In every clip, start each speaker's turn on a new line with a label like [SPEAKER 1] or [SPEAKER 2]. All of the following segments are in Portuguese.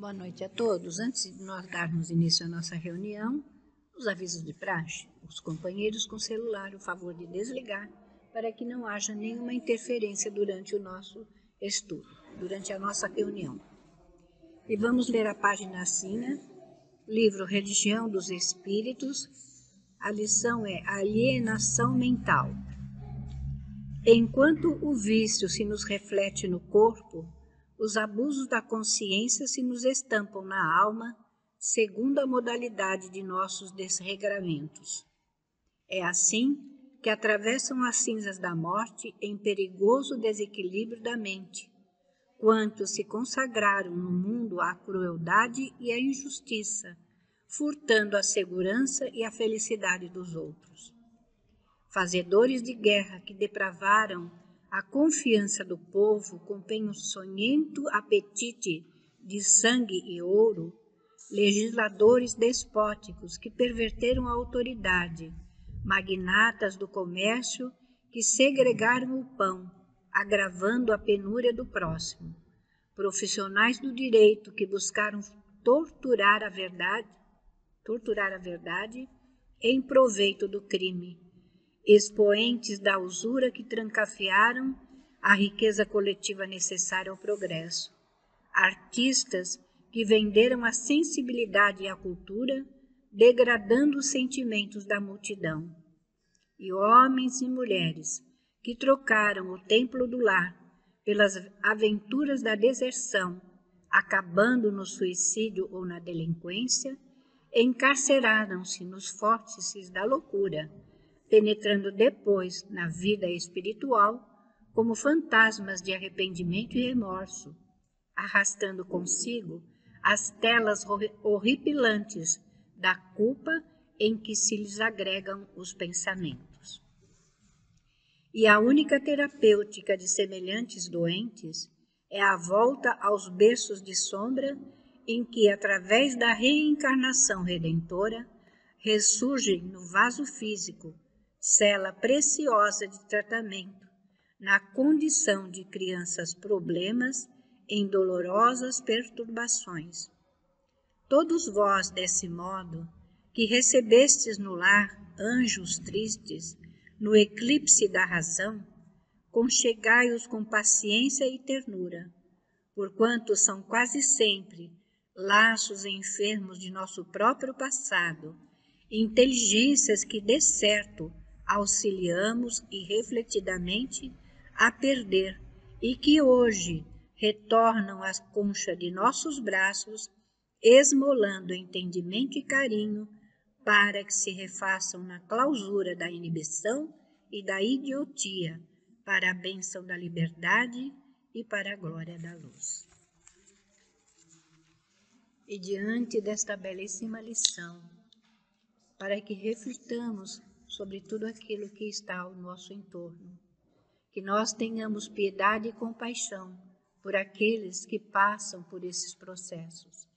[SPEAKER 1] Boa noite a todos. Antes de nós darmos início à nossa reunião, os avisos de praxe. Os companheiros com celular, o favor de desligar, para que não haja nenhuma interferência durante o nosso estudo, durante a nossa reunião. E vamos ler a página assina, livro Religião dos Espíritos. A lição é Alienação Mental. Enquanto o vício se nos reflete no corpo, os abusos da consciência se nos estampam na alma, segundo a modalidade de nossos desregramentos. É assim que atravessam as cinzas da morte em perigoso desequilíbrio da mente, quantos se consagraram no mundo à crueldade e à injustiça, furtando a segurança e a felicidade dos outros. Fazedores de guerra que depravaram a confiança do povo com peçonhento apetite de sangue e ouro, legisladores despóticos que perverteram a autoridade, magnatas do comércio que segregaram o pão, agravando a penúria do próximo, profissionais do direito que buscaram torturar a verdade em proveito do crime, expoentes da usura que trancafiaram a riqueza coletiva necessária ao progresso, artistas que venderam a sensibilidade e a cultura, degradando os sentimentos da multidão, e homens e mulheres que trocaram o templo do lar pelas aventuras da deserção, acabando no suicídio ou na delinquência, encarceraram-se nos vórtices da loucura, penetrando depois na vida espiritual como fantasmas de arrependimento e remorso, arrastando consigo as telas horripilantes da culpa em que se lhes agregam os pensamentos. E a única terapêutica de semelhantes doentes é a volta aos berços de sombra em que, através da reencarnação redentora, ressurgem no vaso físico, cela preciosa de tratamento, na condição de crianças problemas em dolorosas perturbações. Todos vós, desse modo, que recebestes no lar anjos tristes, no eclipse da razão, conchegai-os com paciência e ternura, porquanto são quase sempre laços enfermos de nosso próprio passado, inteligências que, de certo, auxiliamos irrefletidamente a perder e que hoje retornam à concha de nossos braços, esmolando entendimento e carinho para que se refaçam na clausura da inibição e da idiotia, para a bênção da liberdade e para a glória da luz. E diante desta belíssima lição, para que reflitamos sobre tudo aquilo que está ao nosso entorno, que nós tenhamos piedade e compaixão por aqueles que passam por esses processos.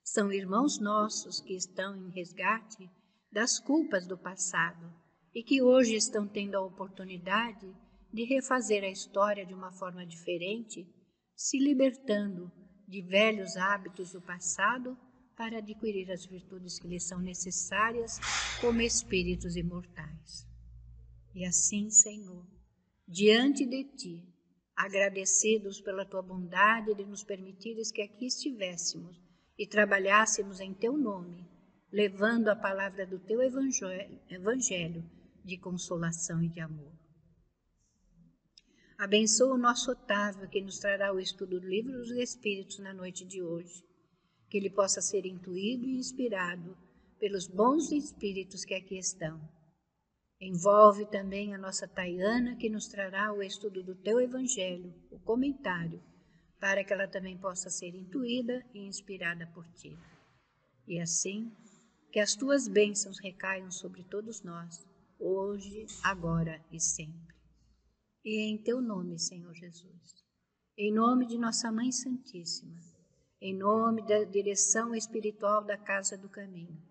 [SPEAKER 1] São irmãos nossos que estão em resgate das culpas do passado e que hoje estão tendo a oportunidade de refazer a história de uma forma diferente, se libertando de velhos hábitos do passado para adquirir as virtudes que lhes são necessárias como espíritos imortais. E assim, Senhor, diante de Ti, agradecidos pela Tua bondade de nos permitires que aqui estivéssemos e trabalhássemos em Teu nome, levando a palavra do Teu Evangelho de consolação e de amor. Abençoa o nosso Otávio, que nos trará o estudo do Livro dos Espíritos na noite de hoje, que ele possa ser intuído e inspirado pelos bons espíritos que aqui estão. Envolve também a nossa Tayana, que nos trará o estudo do Teu Evangelho, o comentário, para que ela também possa ser intuída e inspirada por Ti. E assim, que as Tuas bênçãos recaiam sobre todos nós, hoje, agora e sempre. E em Teu nome, Senhor Jesus, em nome de nossa Mãe Santíssima, em nome da direção espiritual da Casa do Caminho,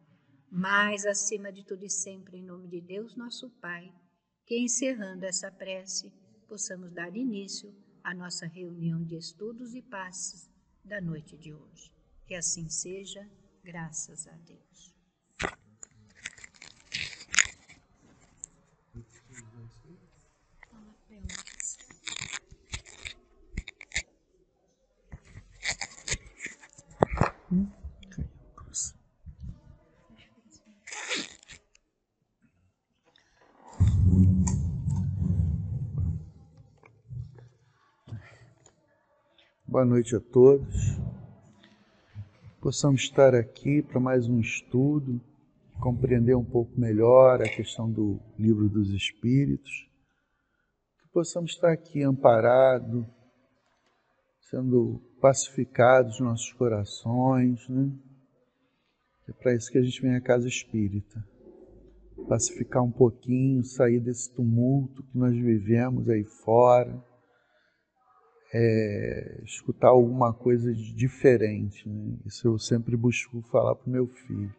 [SPEAKER 1] mas, acima de tudo e sempre, em nome de Deus, nosso Pai, que, encerrando essa prece, possamos dar início à nossa reunião de estudos e passes da noite de hoje. Que assim seja, graças a Deus.
[SPEAKER 2] Boa noite a todos. Possamos estar aqui para mais um estudo, compreender um pouco melhor a questão do Livro dos Espíritos. Que possamos estar aqui amparados, sendo pacificados nossos corações, né? É para isso que a gente vem à casa espírita. Pacificar um pouquinho, sair desse tumulto que nós vivemos aí fora. Escutar alguma coisa de diferente, né? Isso eu sempre busco falar para o meu filho.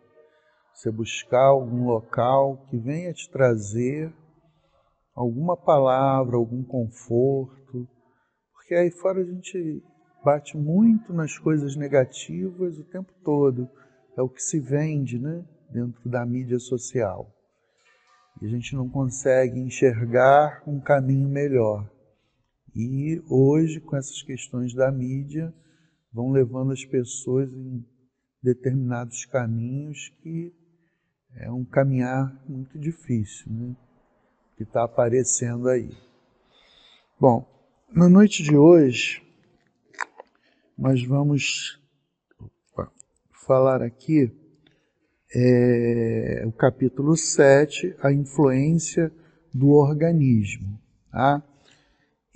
[SPEAKER 2] Você buscar algum local que venha te trazer alguma palavra, algum conforto, porque aí fora a gente bate muito nas coisas negativas o tempo todo. É o que se vende, né? Dentro da mídia social. E a gente não consegue enxergar um caminho melhor. E hoje, com essas questões da mídia, vão levando as pessoas em determinados caminhos que é um caminhar muito difícil, né? Que está aparecendo aí. Bom, na noite de hoje, nós vamos falar aqui o capítulo 7, a influência do organismo, tá?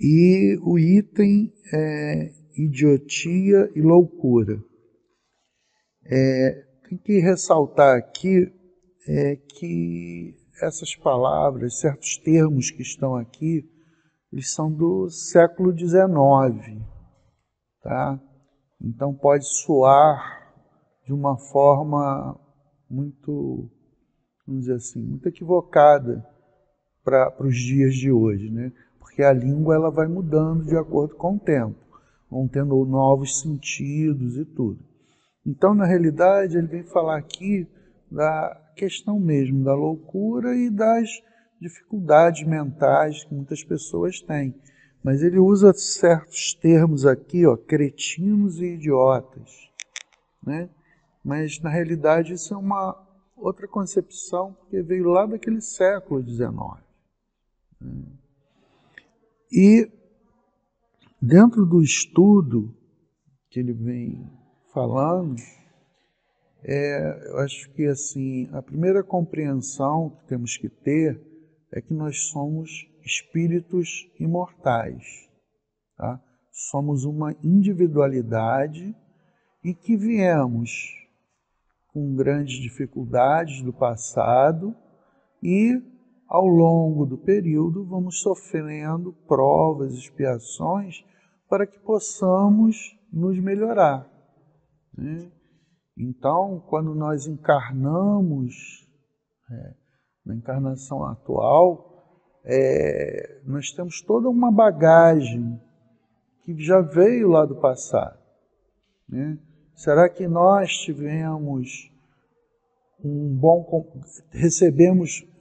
[SPEAKER 2] E o item é idiotia e loucura. Tem que ressaltar aqui que essas palavras, certos termos que estão aqui, eles são do século XIX, tá? Então pode soar de uma forma muito, vamos dizer assim, muito equivocada para os dias de hoje, né? Porque a língua ela vai mudando de acordo com o tempo, vão tendo novos sentidos e tudo. Então, na realidade, ele vem falar aqui da questão mesmo da loucura e das dificuldades mentais que muitas pessoas têm. Mas ele usa certos termos aqui, ó, cretinos e idiotas, né? Mas, na realidade, isso é uma outra concepção, porque veio lá daquele século XIX. E dentro do estudo que ele vem falando, eu acho que assim, a primeira compreensão que temos que ter é que nós somos espíritos imortais, tá? Somos uma individualidade e que viemos com grandes dificuldades do passado e ao longo do período vamos sofrendo provas, expiações para que possamos nos melhorar, né? Então, quando nós encarnamos, na encarnação atual, nós temos toda uma bagagem que já veio lá do passado, né? Será que nós tivemos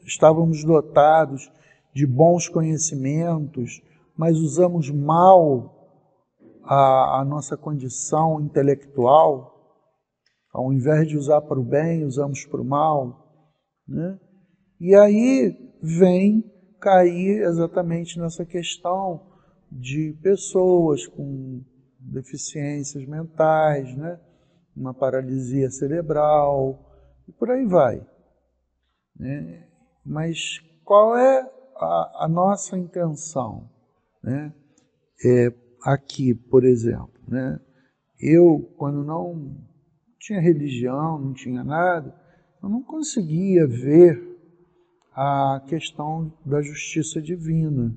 [SPEAKER 2] estávamos dotados de bons conhecimentos, mas usamos mal a nossa condição intelectual? Ao invés de usar para o bem, usamos para o mal, né? E aí vem cair exatamente nessa questão de pessoas com deficiências mentais, né? Uma paralisia cerebral, e por aí vai, né? Mas qual é a nossa intenção, né? Aqui, por exemplo, né? Eu, quando não tinha religião, não tinha nada, eu não conseguia ver a questão da justiça divina.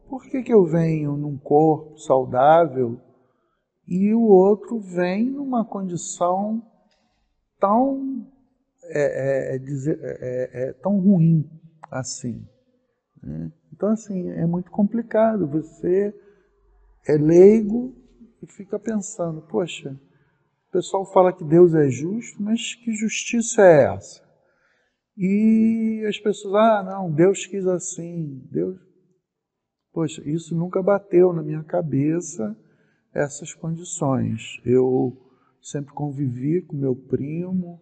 [SPEAKER 2] Por que eu venho num corpo saudável e o outro vem numa condição tão, tão ruim assim, né? Então, assim, é muito complicado. Você é leigo e fica pensando, poxa, pessoal fala que Deus é justo, mas que justiça é essa? E as pessoas, não, Deus quis assim, Deus... Poxa, isso nunca bateu na minha cabeça, essas condições. Eu sempre convivi com meu primo,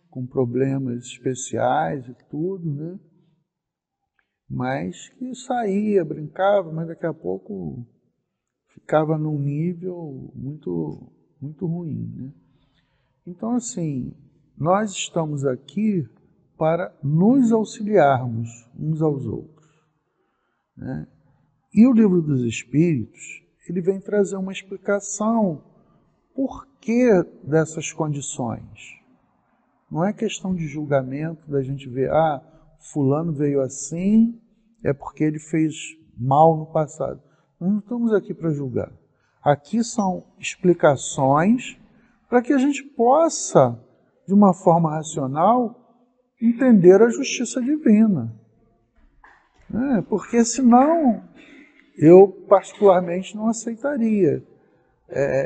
[SPEAKER 2] com problemas especiais e tudo, né? Mas que saía, brincava, mas daqui a pouco ficava num nível muito, muito ruim, né? Então, assim, nós estamos aqui para nos auxiliarmos uns aos outros, né? E o Livro dos Espíritos, ele vem trazer uma explicação por que dessas condições. Não é questão de julgamento da gente ver, fulano veio assim, é porque ele fez mal no passado. Nós não estamos aqui para julgar. Aqui são explicações para que a gente possa, de uma forma racional, entender a justiça divina. Porque senão, eu particularmente não aceitaria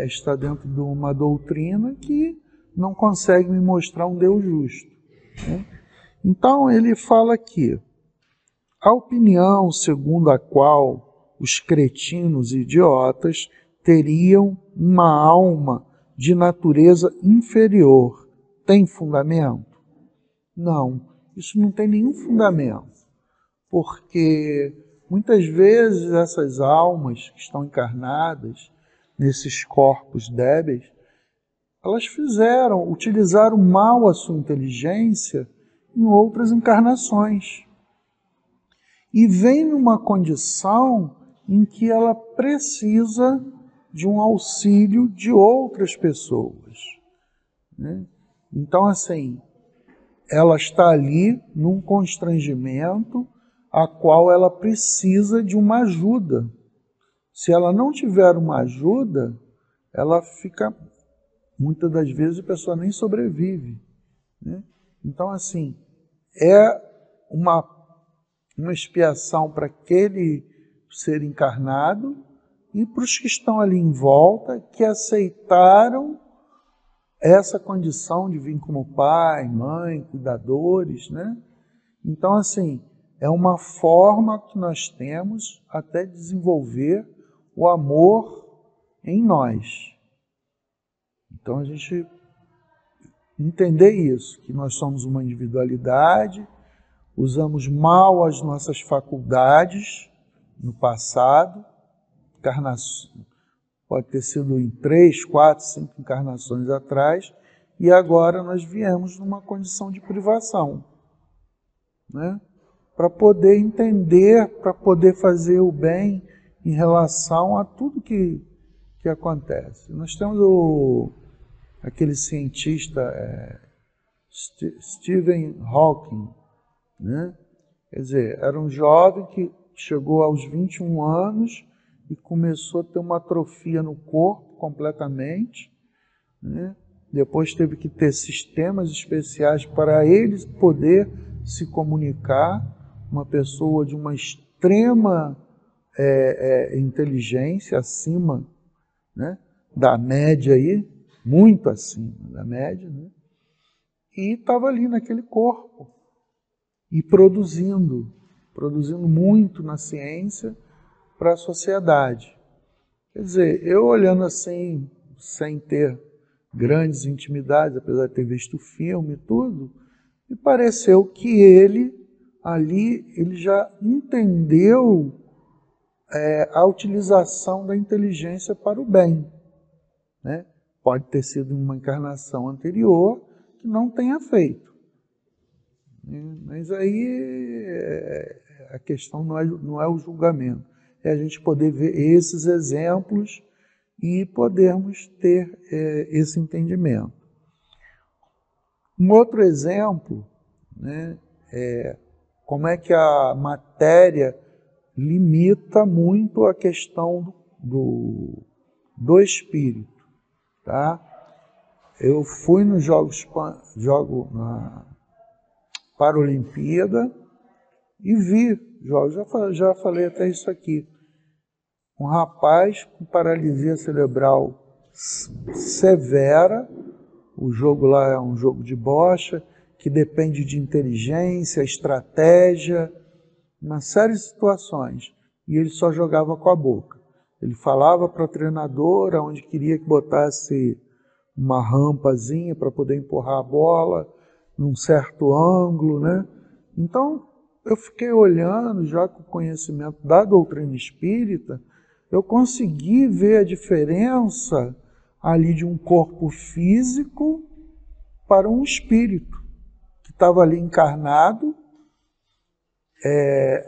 [SPEAKER 2] estar dentro de uma doutrina que não consegue me mostrar um Deus justo, né? Então ele fala aqui, a opinião segundo a qual os cretinos e idiotas teriam uma alma de natureza inferior, tem fundamento? Não, isso não tem nenhum fundamento, porque muitas vezes essas almas que estão encarnadas nesses corpos débeis, elas utilizaram mal a sua inteligência em outras encarnações. E vem numa condição em que ela precisa de um auxílio de outras pessoas, né? Então, assim, ela está ali num constrangimento a qual ela precisa de uma ajuda. Se ela não tiver uma ajuda, ela fica, muitas das vezes a pessoa nem sobrevive, né? Então, assim, é uma expiação para aquele ser encarnado e para os que estão ali em volta, que aceitaram essa condição de vir como pai, mãe, cuidadores, né? Então, assim, é uma forma que nós temos até desenvolver o amor em nós. Então, a gente entender isso, que nós somos uma individualidade, usamos mal as nossas faculdades no passado, pode ter sido em 3, 4, 5 encarnações atrás, e agora nós viemos numa condição de privação, né? Para poder entender, para poder fazer o bem em relação a tudo que acontece. Nós temos aquele cientista Stephen Hawking, né? Quer dizer, era um jovem que chegou aos 21 anos e começou a ter uma atrofia no corpo completamente, né? Depois teve que ter sistemas especiais para ele poder se comunicar, uma pessoa de uma extrema inteligência, acima, né, da média aí, muito acima da média, né? E estava ali naquele corpo e produzindo muito na ciência para a sociedade. Quer dizer, eu olhando assim, sem ter grandes intimidades, apesar de ter visto o filme e tudo, me pareceu que ele já entendeu a utilização da inteligência para o bem, né? Pode ter sido uma encarnação anterior que não tenha feito. Mas aí a questão não é o julgamento, é a gente poder ver esses exemplos e podermos ter esse entendimento. Um outro exemplo, né, é como é que a matéria limita muito a questão do espírito, tá? Eu fui nos jogo na Paralimpíada e vi jogos, já falei até isso aqui, um rapaz com paralisia cerebral severa, o jogo lá é um jogo de bocha, que depende de inteligência, estratégia, uma série de situações. E ele só jogava com a boca. Ele falava para a treinadora onde queria que botasse uma rampazinha para poder empurrar a bola num certo ângulo, né? Então, eu fiquei olhando, já com o conhecimento da doutrina espírita, eu consegui ver a diferença ali de um corpo físico para um espírito, que estava ali encarnado,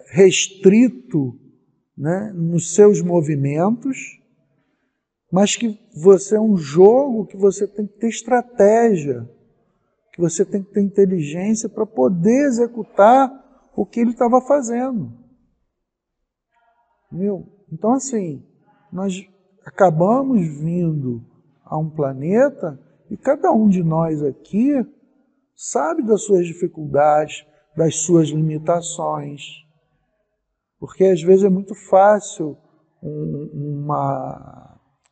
[SPEAKER 2] restrito, né, nos seus movimentos, mas que você é um jogo que você tem que ter estratégia, que você tem que ter inteligência para poder executar o que ele estava fazendo. Entendeu? Então, assim, nós acabamos vindo a um planeta e cada um de nós aqui sabe das suas dificuldades, das suas limitações. Porque às vezes é muito fácil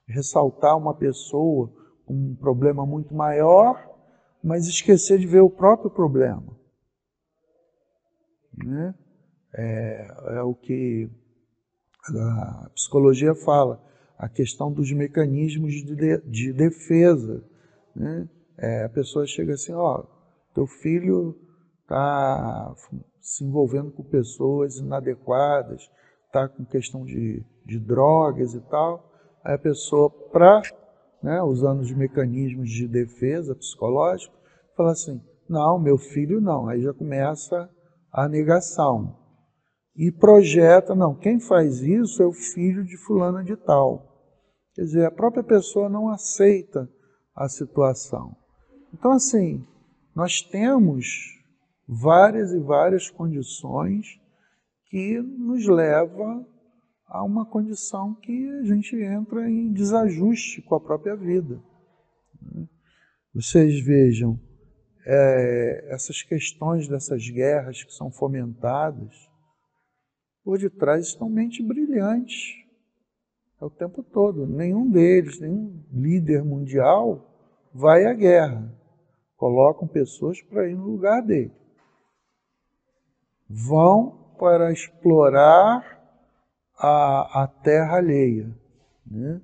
[SPEAKER 2] ressaltar uma pessoa com um problema muito maior, mas esquecer de ver o próprio problema. Né? É o que a psicologia fala, a questão dos mecanismos de defesa. Né? A pessoa chega assim, ó, teu filho está se envolvendo com pessoas inadequadas, está com questão de drogas e tal. Aí a pessoa, usando os mecanismos de defesa psicológica, fala assim, não, meu filho não. Aí já começa a negação. E projeta, não, quem faz isso é o filho de fulana de tal. Quer dizer, a própria pessoa não aceita a situação. Então, assim, nós temos várias e várias condições que nos levam a uma condição que a gente entra em desajuste com a própria vida. Vocês vejam, essas questões dessas guerras que são fomentadas, por detrás estão mentes brilhantes, o tempo todo. Nenhum deles, nenhum líder mundial vai à guerra. Colocam pessoas para ir no lugar dele. Vão para explorar a terra alheia. Né?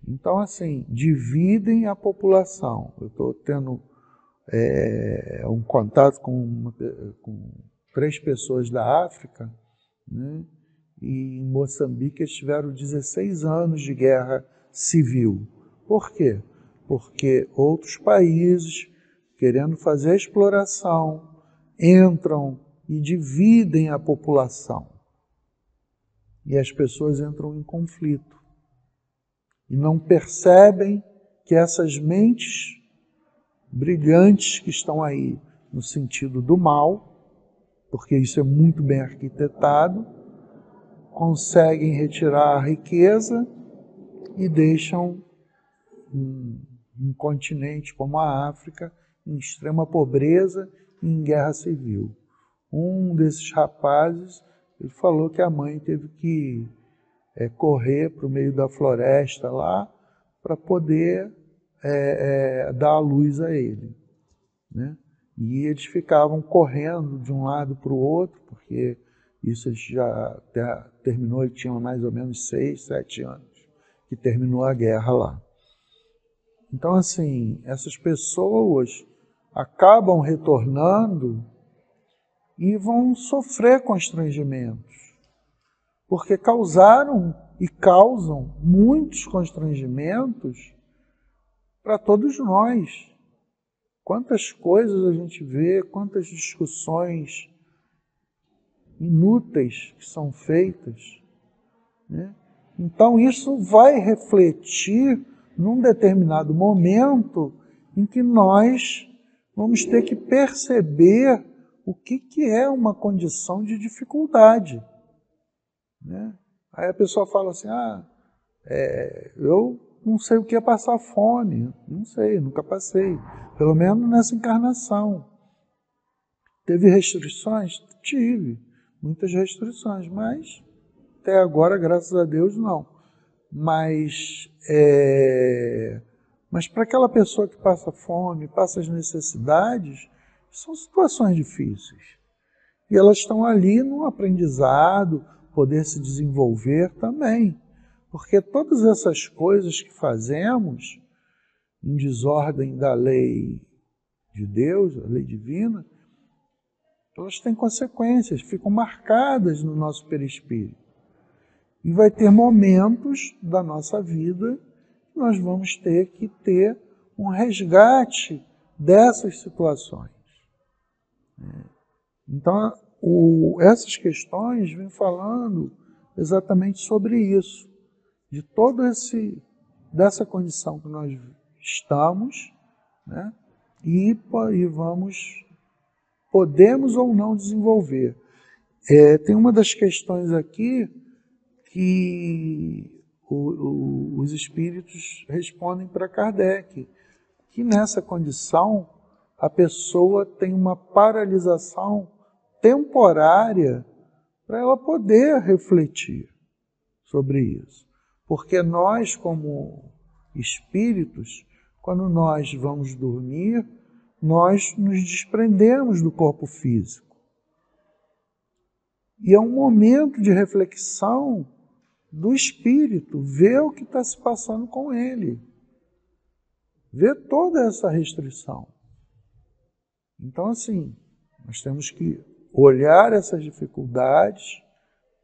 [SPEAKER 2] Então, assim, dividem a população. Eu estou tendo um contato com 3 pessoas da África, né? E em Moçambique eles tiveram 16 anos de guerra civil. Por quê? Porque outros países, querendo fazer a exploração, entram e dividem a população. E as pessoas entram em conflito. E não percebem que essas mentes brilhantes que estão aí no sentido do mal, porque isso é muito bem arquitetado, conseguem retirar a riqueza e deixam um continente como a África em extrema pobreza e em guerra civil. Um desses rapazes, ele falou que a mãe teve que correr para o meio da floresta lá para poder dar a luz a ele. Né? E eles ficavam correndo de um lado para o outro, porque isso já terminou, ele tinha mais ou menos 6, 7 anos, que terminou a guerra lá. Então, assim, essas pessoas acabam retornando e vão sofrer constrangimentos, porque causaram e causam muitos constrangimentos para todos nós. Quantas coisas a gente vê, quantas discussões inúteis que são feitas. Né? Então isso vai refletir num determinado momento em que nós vamos ter que perceber o que é uma condição de dificuldade. Né? Aí a pessoa fala assim, eu não sei o que é passar fome, não sei, nunca passei, pelo menos nessa encarnação. Teve restrições? Tive, muitas restrições, mas até agora, graças a Deus, não. Mas Mas para aquela pessoa que passa fome, passa as necessidades, são situações difíceis. E elas estão ali no aprendizado, poder se desenvolver também. Porque todas essas coisas que fazemos, em desordem da lei de Deus, a lei divina, elas têm consequências, ficam marcadas no nosso perispírito. E vai ter momentos da nossa vida que nós vamos ter que ter um resgate dessas situações. Então, essas questões vêm falando exatamente sobre isso, de dessa condição que nós estamos, né? E podemos ou não desenvolver. Tem uma das questões aqui que os espíritos respondem para Kardec, que nessa condição a pessoa tem uma paralisação temporária para ela poder refletir sobre isso. Porque nós, como espíritos, quando nós vamos dormir, nós nos desprendemos do corpo físico. E é um momento de reflexão do espírito, ver o que está se passando com ele, ver toda essa restrição. Então, assim, nós temos que olhar essas dificuldades,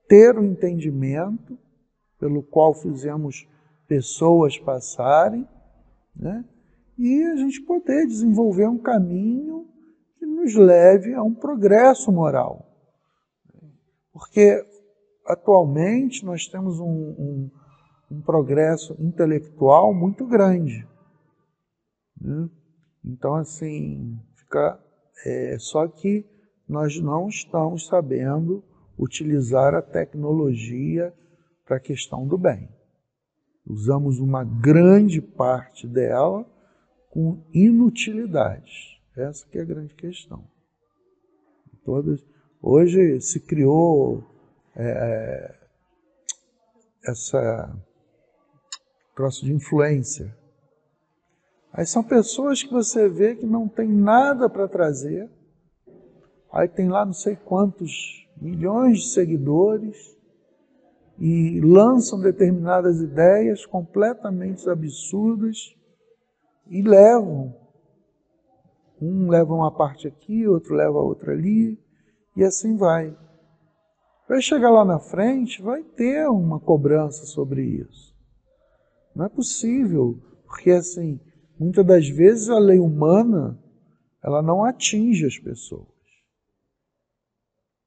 [SPEAKER 2] ter o entendimento pelo qual fizemos pessoas passarem, né? E a gente poder desenvolver um caminho que nos leve a um progresso moral. Porque atualmente nós temos um progresso intelectual muito grande, né? Então, assim, só que nós não estamos sabendo utilizar a tecnologia para a questão do bem. Usamos uma grande parte dela com inutilidades. Essa que é a grande questão. Hoje se criou essa troço de influência. Aí são pessoas que você vê que não tem nada para trazer. Aí tem lá não sei quantos milhões de seguidores e lançam determinadas ideias completamente absurdas e levam. Um leva uma parte aqui, outro leva a outra ali, e assim vai. Vai chegar lá na frente, vai ter uma cobrança sobre isso. Não é possível, porque assim, muitas das vezes a lei humana, ela não atinge as pessoas.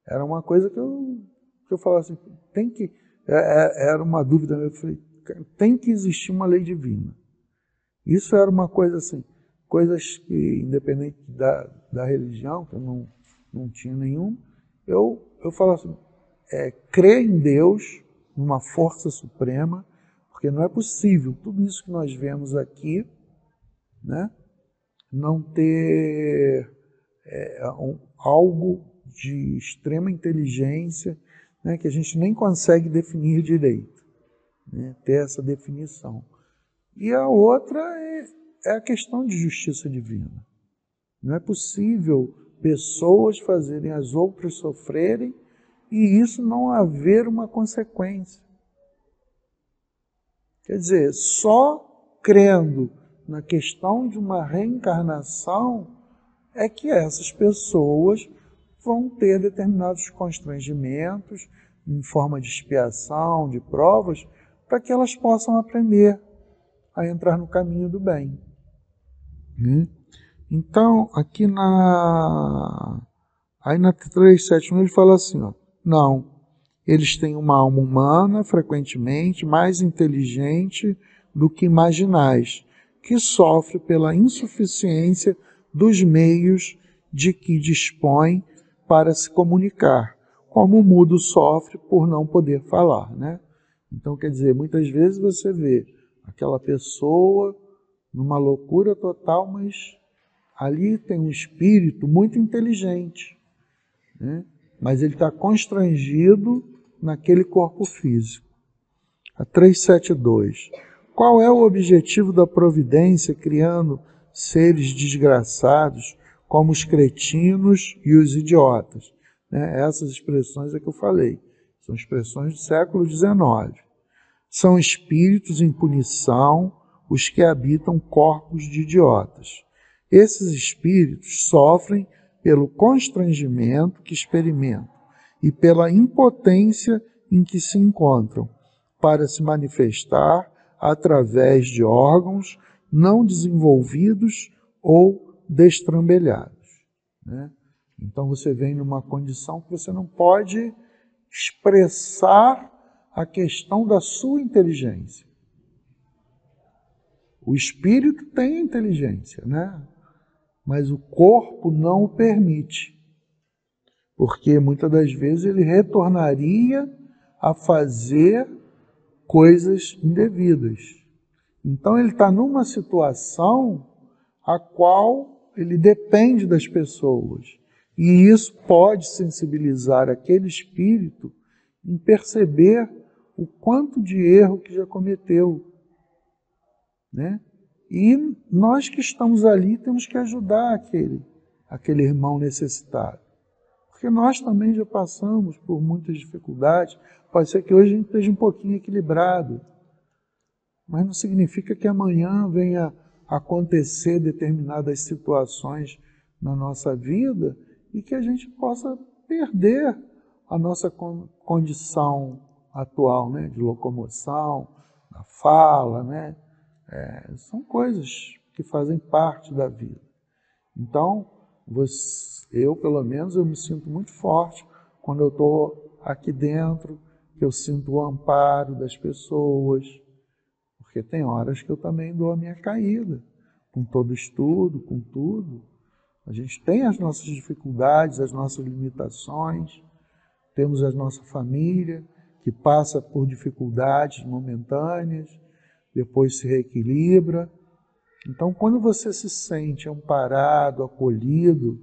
[SPEAKER 2] Era uma coisa que eu falava assim, era uma dúvida minha, eu falei, tem que existir uma lei divina. Isso era uma coisa assim, coisas que, independente da religião, que eu não tinha nenhum, eu falava assim, crer em Deus, numa força suprema, porque não é possível tudo isso que nós vemos aqui, né, não ter algo de extrema inteligência, né, que a gente nem consegue definir direito, né, ter essa definição. E a outra é a questão de justiça divina. Não é possível pessoas fazerem as outras sofrerem e isso não haver uma consequência. Quer dizer, só crendo na questão de uma reencarnação é que essas pessoas vão ter determinados constrangimentos em forma de expiação, de provas, para que elas possam aprender a entrar no caminho do bem. Então, aqui na 371 ele fala assim, ó, não, eles têm uma alma humana, frequentemente, mais inteligente do que imaginais, que sofre pela insuficiência dos meios de que dispõe para se comunicar, como o mudo sofre por não poder falar, né? Então, quer dizer, muitas vezes você vê aquela pessoa numa loucura total, mas ali tem um espírito muito inteligente, né? Mas ele está constrangido naquele corpo físico. A 372. Qual é o objetivo da providência criando seres desgraçados como os cretinos e os idiotas? Essas expressões é que eu falei, são expressões do século XIX. São espíritos em punição os que habitam corpos de idiotas. Esses espíritos sofrem pelo constrangimento que experimentam e pela impotência em que se encontram para se manifestar através de órgãos não desenvolvidos ou destrambelhados. Então você vem numa condição que você não pode expressar a questão da sua inteligência. O espírito tem inteligência, mas o corpo não o permite, porque muitas das vezes ele retornaria a fazer coisas indevidas. Então ele está numa situação a qual ele depende das pessoas. E isso pode sensibilizar aquele espírito em perceber o quanto de erro que já cometeu. E nós que estamos ali temos que ajudar aquele irmão necessitado. Porque nós também já passamos por muitas dificuldades. Pode ser que hoje a gente esteja um pouquinho equilibrado, mas não significa que amanhã venha acontecer determinadas situações na nossa vida e que a gente possa perder a nossa condição atual, de locomoção, da fala, são coisas que fazem parte da vida. Então, eu, pelo menos, eu me sinto muito forte quando eu estou aqui dentro, que eu sinto o amparo das pessoas, porque tem horas que eu também dou a minha caída, com todo estudo, com tudo. A gente tem as nossas dificuldades, as nossas limitações, temos a nossa família, que passa por dificuldades momentâneas, depois se reequilibra. Então, quando você se sente amparado, acolhido,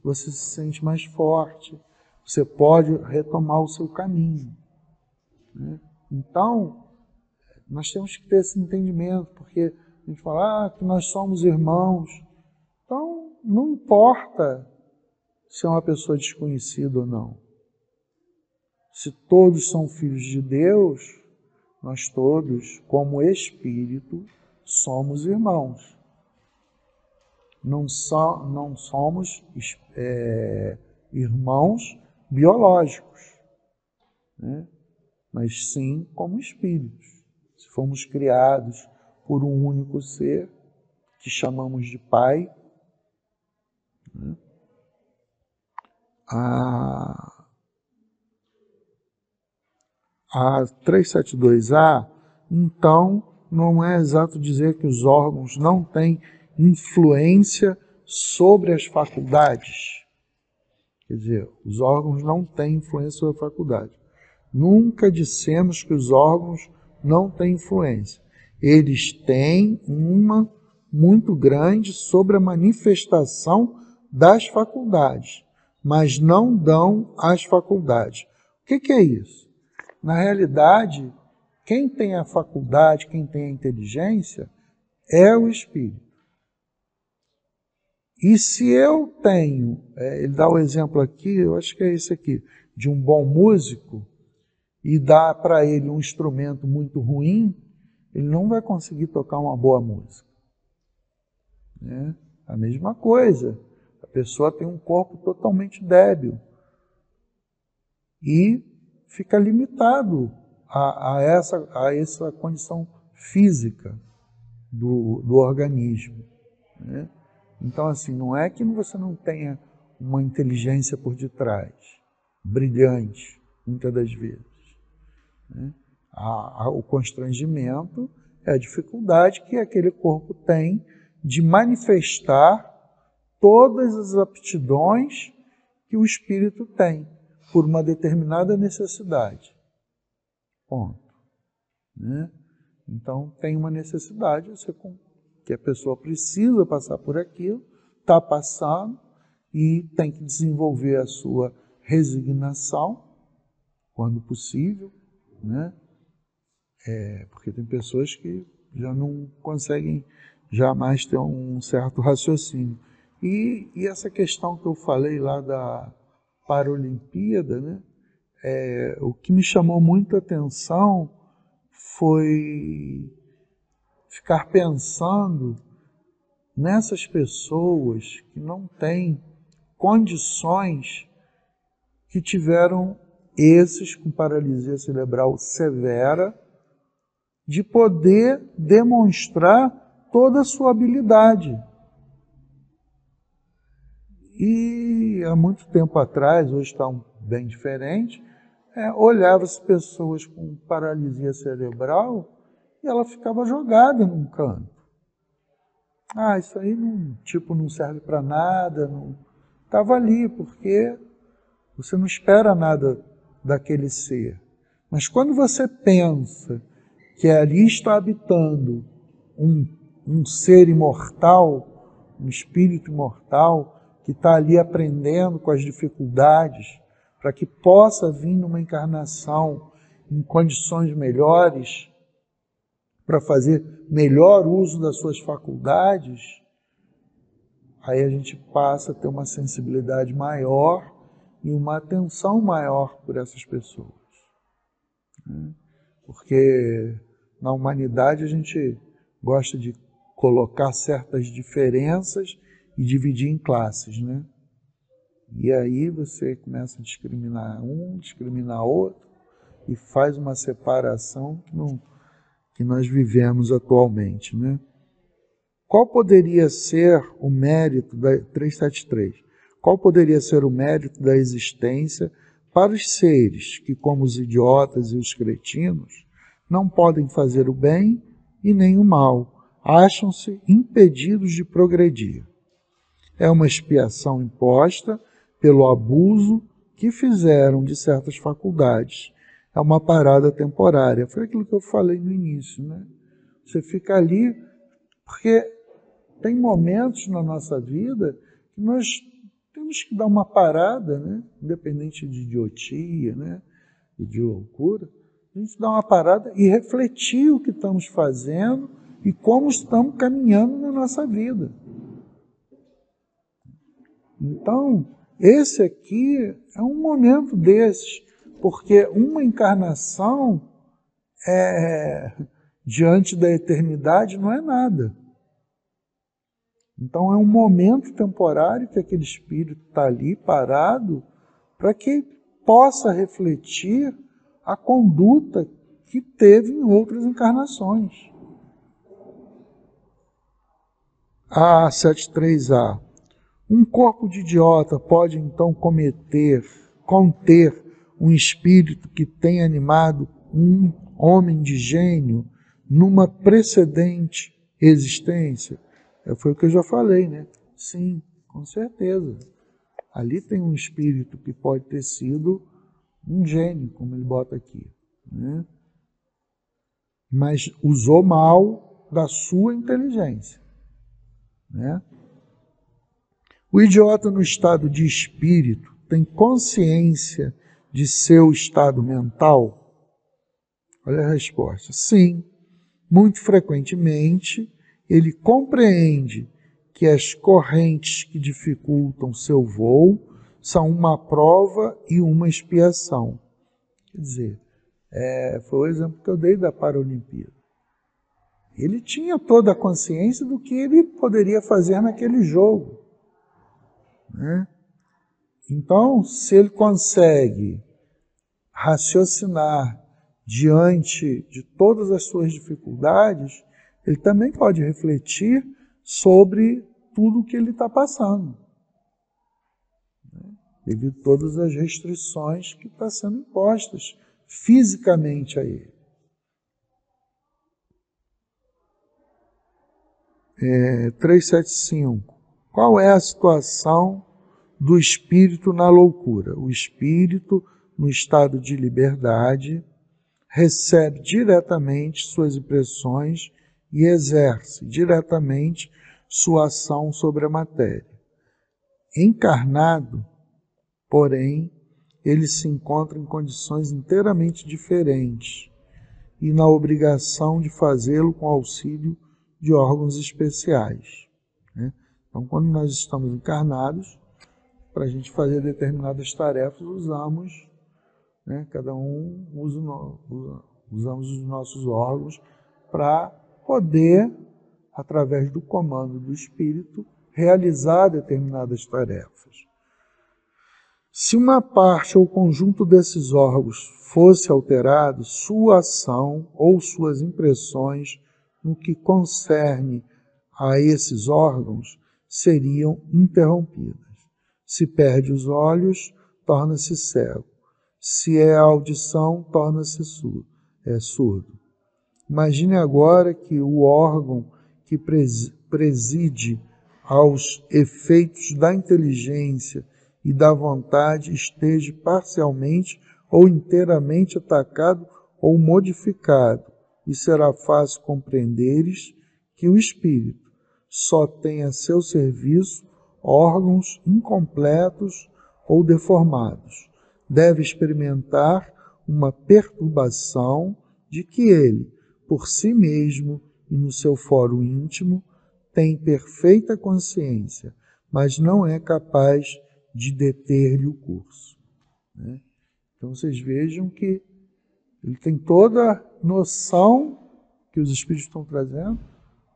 [SPEAKER 2] você se sente mais forte, você pode retomar o seu caminho. Então, nós temos que ter esse entendimento, porque a gente fala que nós somos irmãos. Então, não importa se é uma pessoa desconhecida ou não. Se todos são filhos de Deus, nós todos, como espírito, somos irmãos. Não somos irmãos biológicos, mas sim como espíritos. Se fomos criados por um único ser, que chamamos de Pai, A 372A, então, não é exato dizer que os órgãos não têm influência sobre as faculdades. Quer dizer, os órgãos não têm influência sobre a faculdade. Nunca dissemos que os órgãos não têm influência. Eles têm uma muito grande sobre a manifestação das faculdades, mas não dão às faculdades. O que é isso? Na realidade, quem tem a faculdade, quem tem a inteligência, é o espírito. E se eu tenho, ele dá o exemplo aqui, eu acho que é esse aqui, de um bom músico, e dá para ele um instrumento muito ruim, ele não vai conseguir tocar uma boa música. A mesma coisa, a pessoa tem um corpo totalmente débil e fica limitado a essa condição física do organismo. Então, assim, não é que você não tenha uma inteligência por detrás, brilhante, muitas das vezes. O constrangimento é a dificuldade que aquele corpo tem de manifestar todas as aptidões que o espírito tem por uma determinada necessidade. Ponto. Então, tem uma necessidade que a pessoa precisa passar por aquilo, está passando e tem que desenvolver a sua resignação, quando possível, porque tem pessoas que já não conseguem jamais ter um certo raciocínio. E essa questão que eu falei lá da Paralimpíada, né? O que me chamou muita atenção foi ficar pensando nessas pessoas que não têm condições que tiveram esses com paralisia cerebral severa de poder demonstrar toda a sua habilidade. E há muito tempo atrás, hoje está bem diferente, olhava as pessoas com paralisia cerebral e ela ficava jogada num canto. Isso aí não serve para nada, não estava ali, porque você não espera nada daquele ser. Mas quando você pensa que ali está habitando um ser imortal, um espírito imortal, que está ali aprendendo com as dificuldades, para que possa vir numa encarnação em condições melhores, para fazer melhor uso das suas faculdades, aí a gente passa a ter uma sensibilidade maior e uma atenção maior por essas pessoas. Porque na humanidade a gente gosta de colocar certas diferenças e dividir em classes, né? E aí você começa a discriminar um, discriminar outro, e faz uma separação que nós vivemos atualmente, né? Qual poderia ser o mérito da 373? Qual poderia ser o mérito da existência para os seres que, como os idiotas e os cretinos, não podem fazer o bem e nem o mal, acham-se impedidos de progredir? É uma expiação imposta pelo abuso que fizeram de certas faculdades. É uma parada temporária. Foi aquilo que eu falei no início, né? Você fica ali, porque tem momentos na nossa vida que nós temos que dar uma parada, né? Independente de idiotia, né? E de loucura, a gente dá uma parada e refletir o que estamos fazendo e como estamos caminhando na nossa vida. Então, esse aqui é um momento desses, porque uma encarnação diante da eternidade não é nada. Então é um momento temporário que aquele espírito está ali parado para que possa refletir a conduta que teve em outras encarnações. A 73A. Um corpo de idiota pode então conter um espírito que tem animado um homem de gênio numa precedente existência? Foi o que eu já falei, né? Sim, com certeza. Ali tem um espírito que pode ter sido um gênio, como ele bota aqui, né? Mas usou mal da sua inteligência, né? O idiota no estado de espírito tem consciência de seu estado mental? Olha a resposta. Sim, muito frequentemente ele compreende que as correntes que dificultam seu voo são uma prova e uma expiação. Quer dizer, foi o exemplo que eu dei da Paralimpíada. Ele tinha toda a consciência do que ele poderia fazer naquele jogo, né? Então, se ele consegue raciocinar diante de todas as suas dificuldades, ele também pode refletir sobre tudo o que ele está passando, né? Devido a todas as restrições que estão sendo impostas fisicamente a ele. 375. Qual é a situação do espírito na loucura? O espírito, no estado de liberdade, recebe diretamente suas impressões e exerce diretamente sua ação sobre a matéria. Encarnado, porém, ele se encontra em condições inteiramente diferentes. e na obrigação de fazê-lo com auxílio de órgãos especiais, né? Então, quando nós estamos encarnados, para a gente fazer determinadas tarefas, usamos, né, cada um usamos os nossos órgãos para poder, através do comando do Espírito, realizar determinadas tarefas. Se uma parte ou conjunto desses órgãos fosse alterado, sua ação ou suas impressões no que concerne a esses órgãos seriam interrompidas. Se perde os olhos, torna-se cego. Se é a audição, torna-se surdo. Imagine agora que o órgão que preside aos efeitos da inteligência e da vontade esteja parcialmente ou inteiramente atacado ou modificado, e será fácil compreenderes que o espírito só tem a seu serviço órgãos incompletos ou deformados. Deve experimentar uma perturbação de que ele, por si mesmo e no seu fórum íntimo, tem perfeita consciência, mas não é capaz de deter-lhe o curso, né? Então vocês vejam que ele tem toda a noção que os espíritos estão trazendo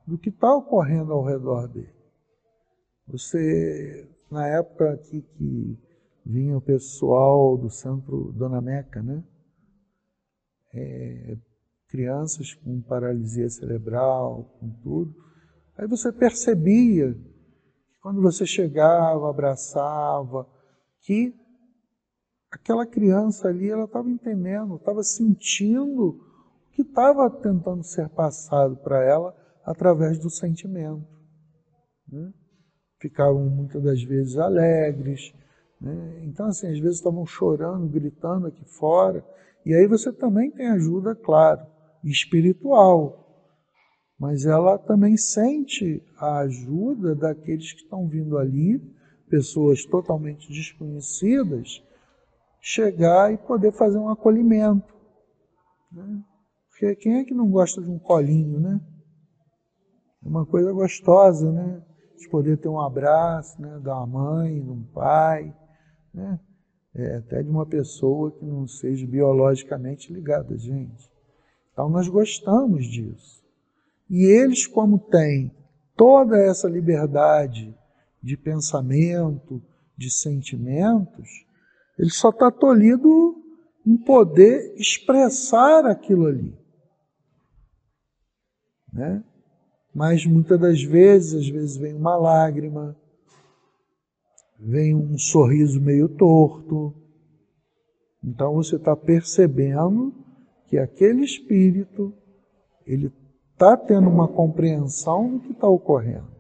[SPEAKER 2] do que está ocorrendo ao redor dele. Você, na época aqui que vinha o pessoal do centro Dona Meca, né? Crianças com paralisia cerebral, com tudo, aí você percebia que quando você chegava, abraçava, que aquela criança ali, ela estava entendendo, estava sentindo o que estava tentando ser passado para ela através do sentimento, né? Ficavam muitas das vezes alegres, né? Então, assim, às vezes estavam chorando, gritando aqui fora, e aí você também tem ajuda, claro, espiritual, mas ela também sente a ajuda daqueles que estão vindo ali, pessoas totalmente desconhecidas, chegar e poder fazer um acolhimento, né? Porque quem é que não gosta de um colinho, né? É uma coisa gostosa, né? De poder ter um abraço, né? Da uma mãe, de um pai, né? Até de uma pessoa que não seja biologicamente ligada a gente. Então nós gostamos disso. E eles, como têm toda essa liberdade de pensamento, de sentimentos, ele só está tolhido em poder expressar aquilo ali, né? Mas muitas das vezes, às vezes vem uma lágrima, vem um sorriso meio torto. Então você está percebendo que aquele espírito, ele está tendo uma compreensão do que está ocorrendo.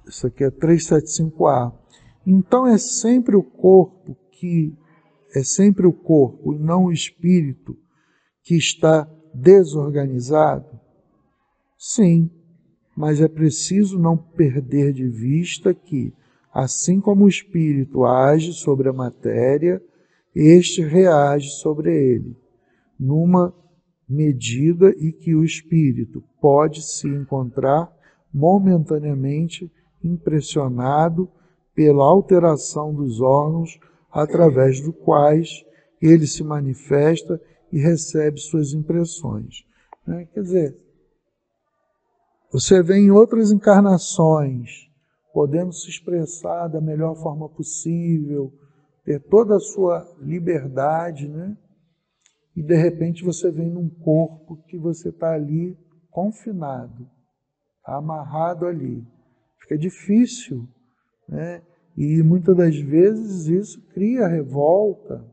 [SPEAKER 2] Isso aqui é 375A. Então é sempre o corpo e não o espírito que está desorganizado? Sim, mas é preciso não perder de vista que, assim como o espírito age sobre a matéria, este reage sobre ele, numa medida em que o espírito pode se encontrar momentaneamente impressionado pela alteração dos órgãos através dos quais ele se manifesta e recebe suas impressões, né? Quer dizer, você vê em outras encarnações podendo se expressar da melhor forma possível, ter toda a sua liberdade, né? E de repente você vem num corpo que você está ali confinado, tá amarrado ali. Fica difícil, né? E muitas das vezes isso cria revolta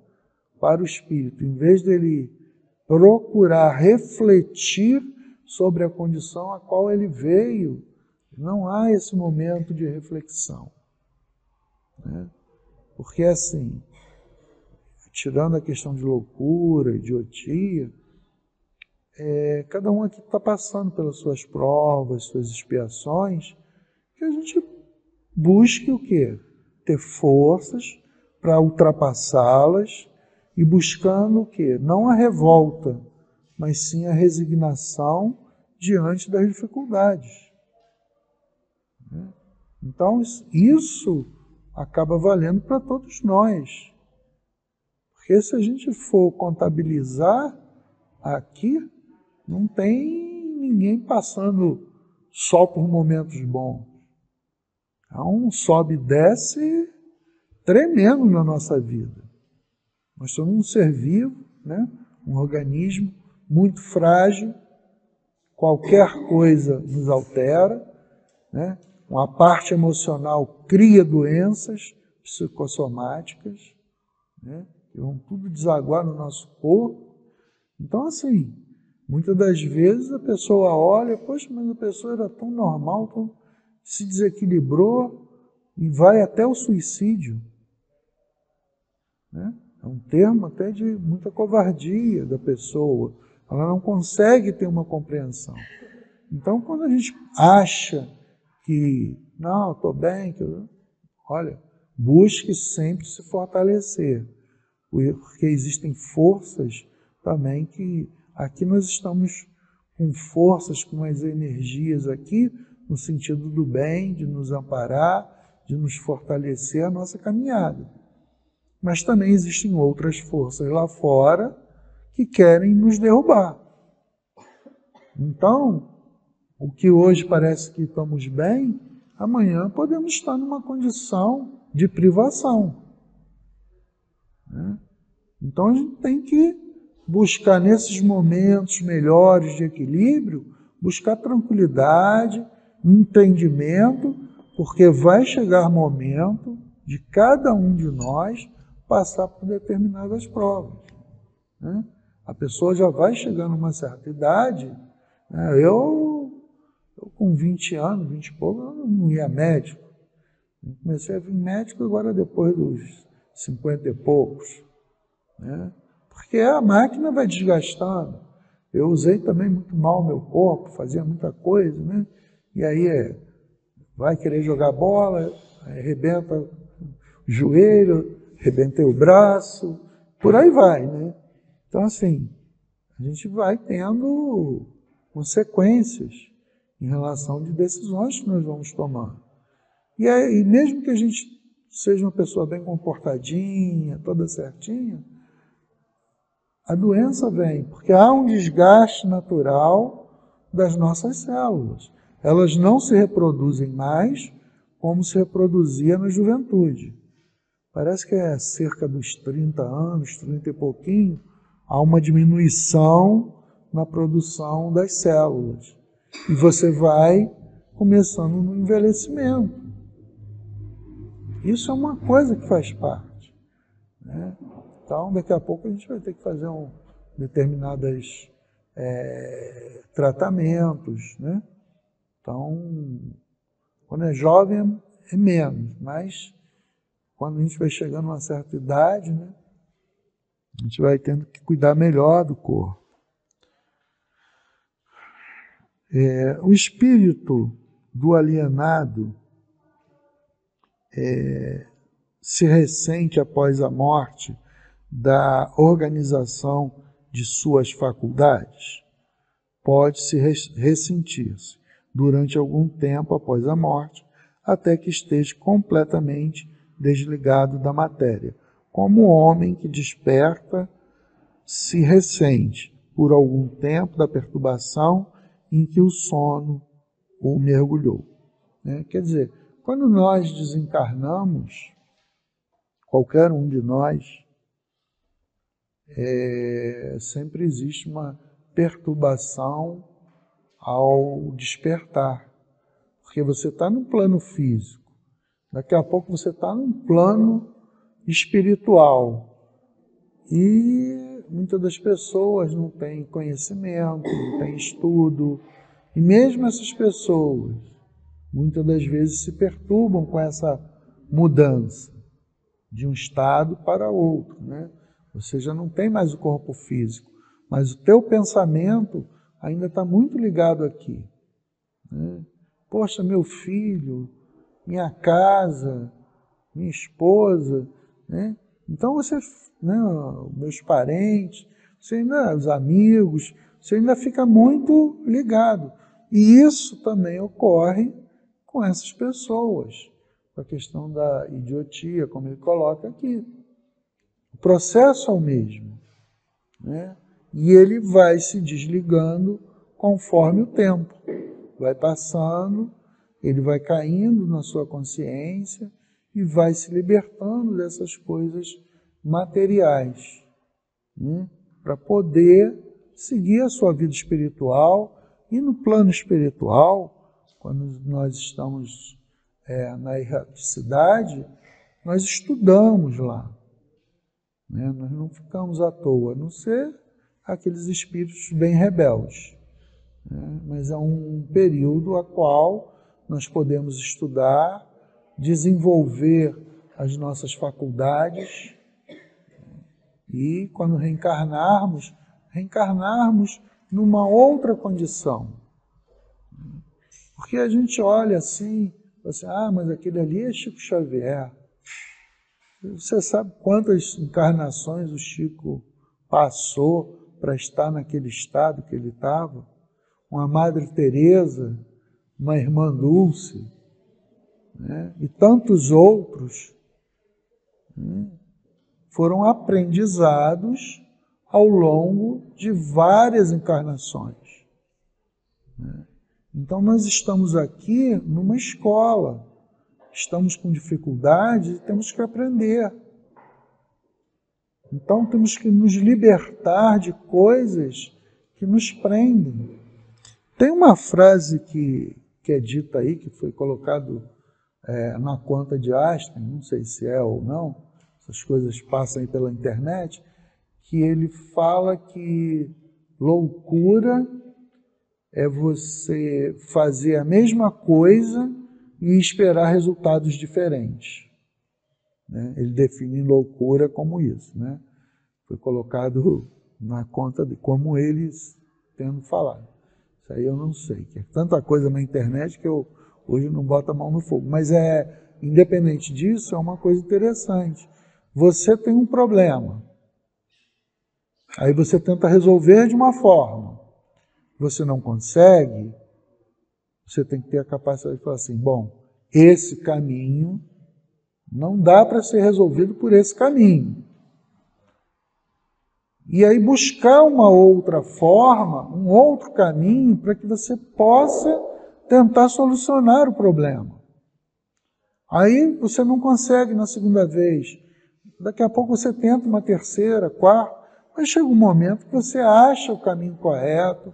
[SPEAKER 2] para o espírito. Em vez dele procurar refletir sobre a condição a qual ele veio, não há esse momento de reflexão, né? Porque assim, tirando a questão de loucura, idiotia, cada um aqui está passando pelas suas provas, suas expiações, que a gente busque o quê? Ter forças para ultrapassá-las e buscando o quê? Não a revolta, mas sim a resignação diante das dificuldades. Então, isso acaba valendo para todos nós. Porque se a gente for contabilizar aqui, não tem ninguém passando só por momentos bons. Há um sobe e desce tremendo na nossa vida. Nós somos um ser vivo, né? Um organismo muito frágil, qualquer coisa nos altera, né? Uma parte emocional cria doenças psicossomáticas, né? Que vão tudo desaguar no nosso corpo. Então, assim, muitas das vezes a pessoa olha, poxa, mas a pessoa era tão normal, se desequilibrou e vai até o suicídio. Né? É um termo até de muita covardia da pessoa. Ela não consegue ter uma compreensão. Então, quando a gente acha que, não, estou bem, olha, busque sempre se fortalecer, porque existem forças também que aqui nós estamos com forças, com as energias aqui, no sentido do bem, de nos amparar, de nos fortalecer a nossa caminhada. Mas também existem outras forças lá fora que querem nos derrubar. Então, o que hoje parece que estamos bem, amanhã podemos estar numa condição de privação. Né? Então a gente tem que buscar nesses momentos melhores de equilíbrio, buscar tranquilidade, entendimento, porque vai chegar momento de cada um de nós passar por determinadas provas. Né? A pessoa já vai chegar numa certa idade, né? Eu com 20 anos, 20 e pouco, eu não ia médico. Eu comecei a vir médico agora depois dos 50 e poucos. Né? Porque a máquina vai desgastando. Eu usei também muito mal o meu corpo, fazia muita coisa, né? E aí vai querer jogar bola, arrebenta o joelho, arrebentei o braço, por aí vai, né? Então, assim, a gente vai tendo consequências em relação de decisões que nós vamos tomar. E mesmo que a gente seja uma pessoa bem comportadinha, toda certinha, a doença vem, porque há um desgaste natural das nossas células. Elas não se reproduzem mais como se reproduzia na juventude. Parece que é cerca dos 30 anos, 30 e pouquinho, há uma diminuição na produção das células. E você vai começando no envelhecimento. Isso é uma coisa que faz parte. Né? Então, daqui a pouco a gente vai ter que fazer determinados tratamentos. Né? Então, quando é jovem é menos, mas quando a gente vai chegando a uma certa idade, né, a gente vai tendo que cuidar melhor do corpo. O espírito do alienado se ressente após a morte da organização de suas faculdades? Pode-se ressentir-se durante algum tempo após a morte, até que esteja completamente desligado da matéria, como o homem que desperta se ressente por algum tempo da perturbação em que o sono o mergulhou. Né? Quer dizer, quando nós desencarnamos, qualquer um de nós, sempre existe uma perturbação ao despertar, porque você está no plano físico, daqui a pouco você está num plano espiritual e muitas das pessoas não têm conhecimento, não têm estudo, e mesmo essas pessoas muitas das vezes se perturbam com essa mudança de um estado para outro, né? Você já não tem mais o corpo físico, mas o teu pensamento ainda está muito ligado aqui, né? Poxa, meu filho, minha casa, minha esposa, né? Então você, né, meus parentes, você ainda, os amigos, você ainda fica muito ligado. E isso também ocorre com essas pessoas, com a questão da idiotia, como ele coloca aqui. O processo é o mesmo, né? E ele vai se desligando conforme o tempo. Vai passando, ele vai caindo na sua consciência e vai se libertando dessas coisas materiais, né? Para poder seguir a sua vida espiritual. E no plano espiritual, quando nós estamos na erraticidade, nós estudamos lá, né? Nós não ficamos à toa, a não ser aqueles espíritos bem rebeldes, né? Mas é um período a qual nós podemos estudar, desenvolver as nossas faculdades e, quando reencarnarmos numa outra condição. Porque a gente olha assim, mas aquele ali é Chico Xavier. Você sabe quantas encarnações o Chico passou para estar naquele estado que ele estava? Uma Madre Teresa, uma Irmã Dulce, né? E tantos outros, né? Foram aprendizados ao longo de várias encarnações, né? Então nós estamos aqui numa escola, estamos com dificuldade e temos que aprender. Então temos que nos libertar de coisas que nos prendem. Tem uma frase que é dita aí, que foi colocado na conta de Einstein, não sei se é ou não, essas coisas passam aí pela internet, que ele fala que loucura é você fazer a mesma coisa e esperar resultados diferentes, né? Ele define loucura como isso, né? Foi colocado na conta de como eles tendo falado. Isso aí eu não sei, que é tanta coisa na internet que eu hoje não boto a mão no fogo. Mas independente disso, é uma coisa interessante. Você tem um problema, aí você tenta resolver de uma forma. Você não consegue, você tem que ter a capacidade de falar assim, bom, esse caminho não dá para ser resolvido por esse caminho. E aí buscar uma outra forma, um outro caminho, para que você possa tentar solucionar o problema. Aí você não consegue na segunda vez. Daqui a pouco você tenta uma terceira, quarta, mas chega um momento que você acha o caminho correto,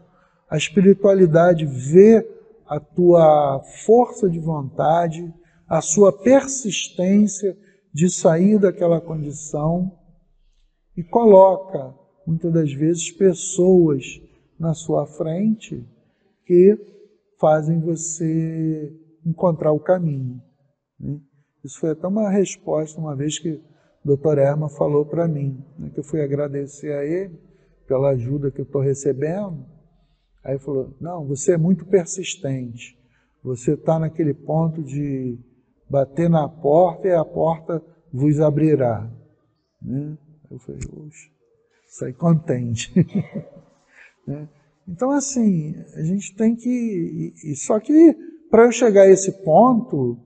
[SPEAKER 2] a espiritualidade vê a tua força de vontade, a sua persistência de sair daquela condição e coloca, muitas das vezes, pessoas na sua frente que fazem você encontrar o caminho, né? Isso foi até uma resposta, uma vez que o Dr. Herman falou para mim, né, que eu fui agradecer a ele pela ajuda que eu estou recebendo. Aí ele falou, não, você é muito persistente, você está naquele ponto de bater na porta e a porta vos abrirá, né? Eu falei, oxe, saí contente. Né? Então, assim, a gente tem que... Só que, para eu chegar a esse ponto,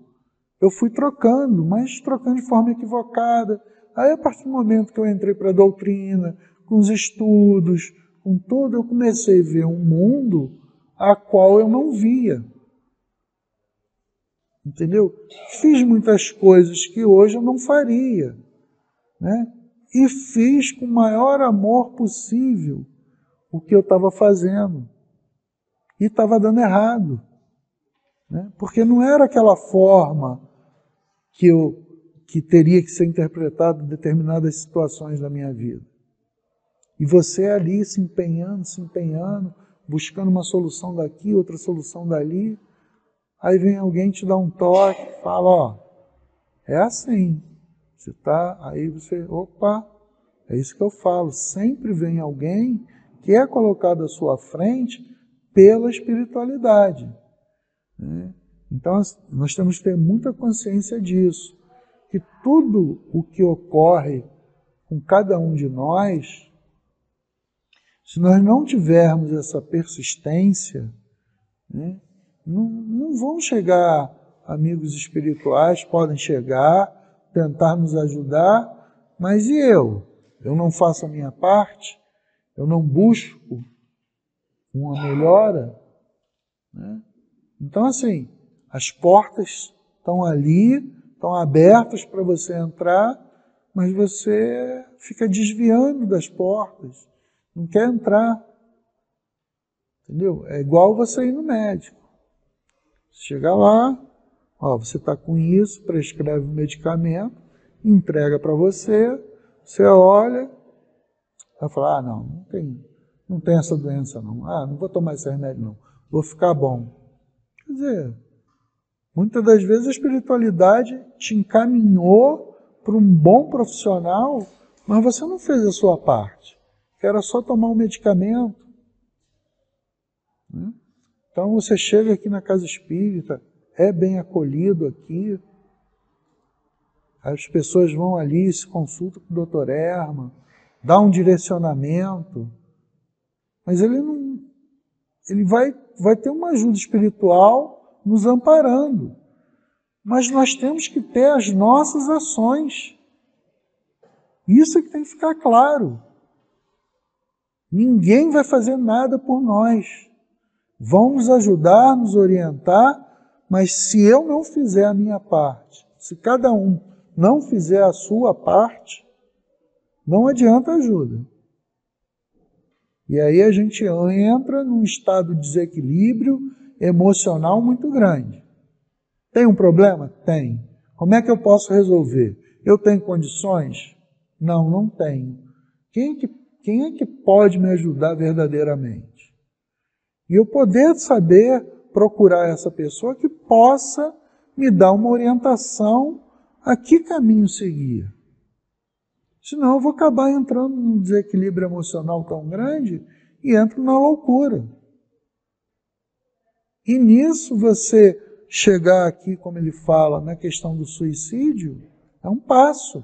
[SPEAKER 2] eu fui trocando, mas trocando de forma equivocada. Aí, a partir do momento que eu entrei para a doutrina, com os estudos, com tudo, eu comecei a ver um mundo a qual eu não via. Entendeu? Fiz muitas coisas que hoje eu não faria, né? E fiz com o maior amor possível o que eu estava fazendo. E estava dando errado, né? Porque não era aquela forma que teria que ser interpretado em determinadas situações da minha vida. E você ali se empenhando, buscando uma solução daqui, outra solução dali. Aí vem alguém te dá um toque, fala, ó, é assim. Você tá, aí você, opa, é isso que eu falo. Sempre vem alguém que é colocado à sua frente pela espiritualidade, né? Então, nós temos que ter muita consciência disso, que tudo o que ocorre com cada um de nós, se nós não tivermos essa persistência, né, não vão chegar amigos espirituais, podem chegar, tentar nos ajudar, mas e eu? Eu não faço a minha parte? Eu não busco uma melhora? Né? Então, assim, as portas estão ali, estão abertas para você entrar, mas você fica desviando das portas, não quer entrar. Entendeu? É igual você ir no médico. Chega lá, ó, você está com isso, prescreve um medicamento, entrega para você, você olha, vai falar, ah, não tem essa doença não. Ah, não vou tomar esse remédio não, vou ficar bom. Quer dizer, muitas das vezes a espiritualidade te encaminhou para um bom profissional, mas você não fez a sua parte, que era só tomar um medicamento. Né? Então você chega aqui na casa espírita, é bem acolhido aqui, as pessoas vão ali, se consultam com o Dr. Herman, dá um direcionamento, mas ele vai ter uma ajuda espiritual nos amparando. Mas nós temos que ter as nossas ações. Isso é que tem que ficar claro. Ninguém vai fazer nada por nós. Vão nos ajudar, nos orientar, mas se eu não fizer a minha parte, se cada um não fizer a sua parte, não adianta ajuda. E aí a gente entra num estado de desequilíbrio emocional muito grande. Tem um problema? Tem. Como é que eu posso resolver? Eu tenho condições? Não, não tenho. Quem é que pode me ajudar verdadeiramente? E eu poder saber procurar essa pessoa que possa me dar uma orientação a que caminho seguir. Senão eu vou acabar entrando num desequilíbrio emocional tão grande e entro na loucura. E nisso você chegar aqui, como ele fala, na questão do suicídio, é um passo.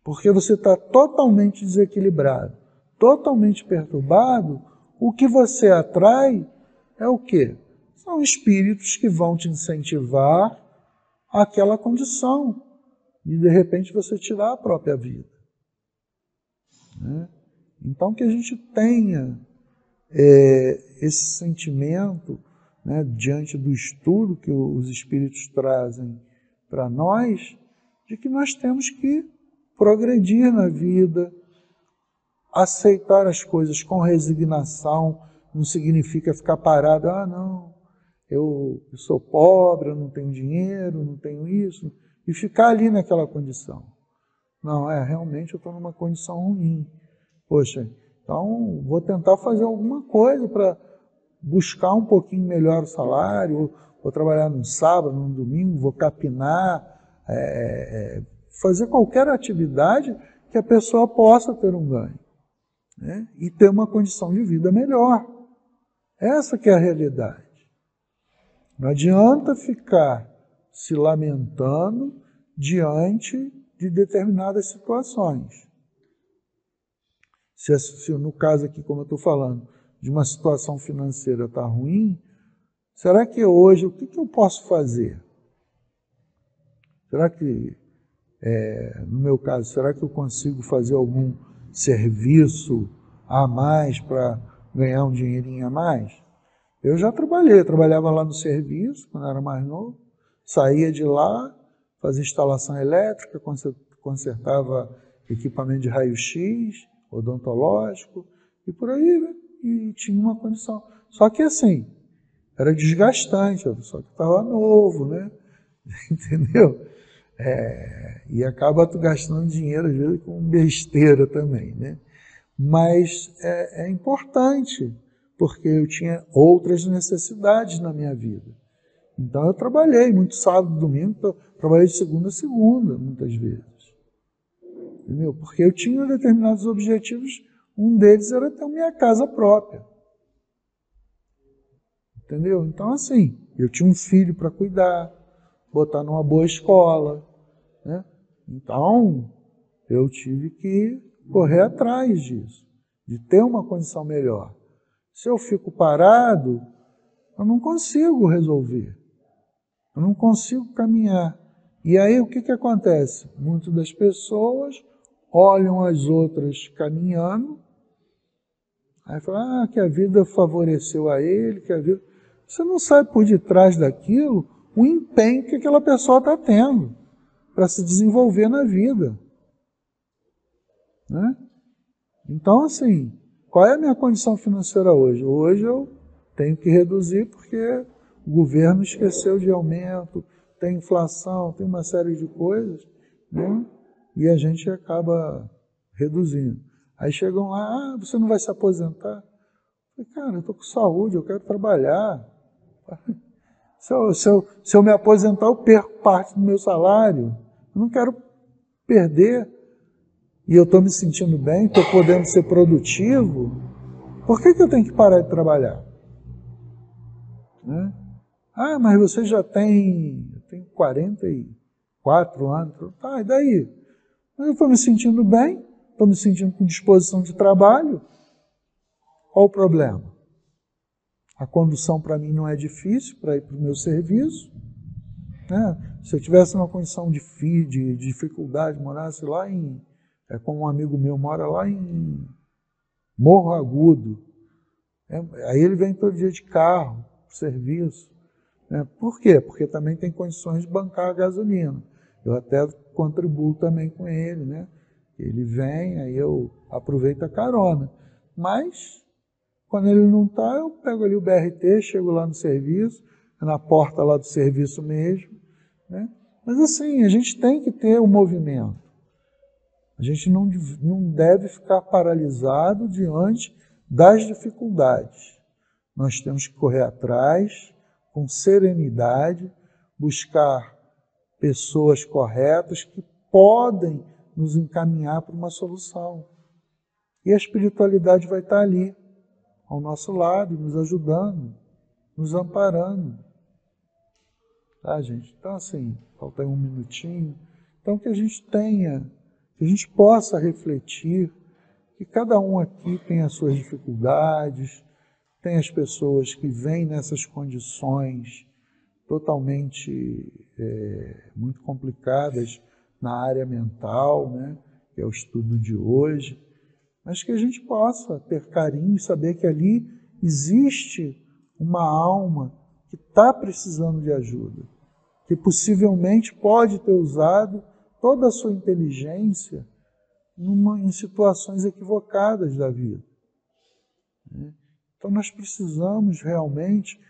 [SPEAKER 2] Porque você está totalmente desequilibrado, totalmente perturbado, o que você atrai é o quê? São espíritos que vão te incentivar àquela condição e de repente você tirar a própria vida. Né? Então que a gente tenha esse sentimento, né, diante do estudo que os espíritos trazem para nós, de que nós temos que progredir na vida, aceitar as coisas com resignação, não significa ficar parado, ah não, eu sou pobre, eu não tenho dinheiro, não tenho isso, e ficar ali naquela condição. Não, realmente eu estou numa condição ruim. Poxa, então vou tentar fazer alguma coisa para buscar um pouquinho melhor o salário, vou trabalhar no sábado, no domingo, vou capinar, fazer qualquer atividade que a pessoa possa ter um ganho, né? E ter uma condição de vida melhor. Essa que é a realidade. Não adianta ficar se lamentando diante de determinadas situações. Se no caso aqui, como eu estou falando, de uma situação financeira está ruim, será que hoje, o que eu posso fazer? Será que, no meu caso, será que eu consigo fazer algum serviço a mais para ganhar um dinheirinho a mais? Eu já trabalhava lá no serviço, quando era mais novo, saía de lá, fazia instalação elétrica, consertava equipamento de raio-x, odontológico, e por aí, né? E tinha uma condição. Só que assim, era desgastante, só que estava novo, né? Entendeu? E acaba tu gastando dinheiro, às vezes, com besteira também, né? Mas é importante, porque eu tinha outras necessidades na minha vida. Então eu trabalhei muito sábado, domingo, trabalhei de segunda a segunda, muitas vezes. Entendeu? Porque eu tinha determinados objetivos, um deles era ter minha casa própria. Entendeu? Então, assim, eu tinha um filho para cuidar, botar numa boa escola, né? Então, eu tive que correr atrás disso, de ter uma condição melhor. Se eu fico parado, eu não consigo resolver, eu não consigo caminhar. E aí o que acontece? Muitas das pessoas olham as outras caminhando, aí falam, que a vida favoreceu a ele, que a vida... Você não sabe por detrás daquilo o empenho que aquela pessoa está tendo para se desenvolver na vida, né? Então, assim, qual é a minha condição financeira hoje? Hoje eu tenho que reduzir porque o governo esqueceu de aumento, tem inflação, tem uma série de coisas, né? E a gente acaba reduzindo. Aí chegam lá, você não vai se aposentar? Eu falei, cara, eu estou com saúde, eu quero trabalhar. Se eu me aposentar, eu perco parte do meu salário. Eu não quero perder. E eu estou me sentindo bem, estou podendo ser produtivo. Por que eu tenho que parar de trabalhar? Né? Mas você já tem 44 anos. Tá, e daí? Mas eu estou me sentindo bem, estou me sentindo com disposição de trabalho. Qual o problema? A condução para mim não é difícil para ir para o meu serviço. Né? Se eu tivesse uma condição de dificuldade, morasse lá como um amigo meu mora lá em Morro Agudo. Aí ele vem todo dia de carro, serviço. Né? Por quê? Porque também tem condições de bancar a gasolina. Eu até contribuo também com ele, né? Ele vem, aí eu aproveito a carona. Mas, quando ele não está, eu pego ali o BRT, chego lá no serviço, na porta lá do serviço mesmo. Né? Mas assim, a gente tem que ter o movimento. A gente não deve ficar paralisado diante das dificuldades. Nós temos que correr atrás, com serenidade, buscar pessoas corretas que podem nos encaminhar para uma solução. E a espiritualidade vai estar ali, ao nosso lado, nos ajudando, nos amparando. Tá, gente? Então, assim, falta aí um minutinho. Então, que a gente possa refletir que cada um aqui tem as suas dificuldades, tem as pessoas que vêm nessas condições totalmente muito complicadas na área mental, né, que é o estudo de hoje, mas que a gente possa ter carinho e saber que ali existe uma alma que está precisando de ajuda, que possivelmente pode ter usado toda a sua inteligência em situações equivocadas da vida. Então nós precisamos realmente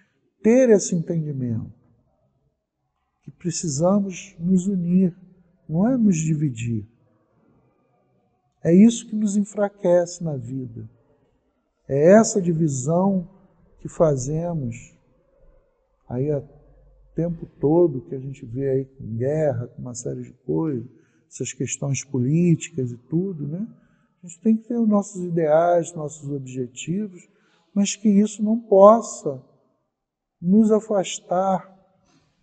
[SPEAKER 2] ter esse entendimento, que precisamos nos unir, não é nos dividir. É isso que nos enfraquece na vida. É essa divisão que fazemos aí o tempo todo, que a gente vê aí com guerra, com uma série de coisas, essas questões políticas e tudo, né? A gente tem que ter os nossos ideais, nossos objetivos, mas que isso não possa nos afastar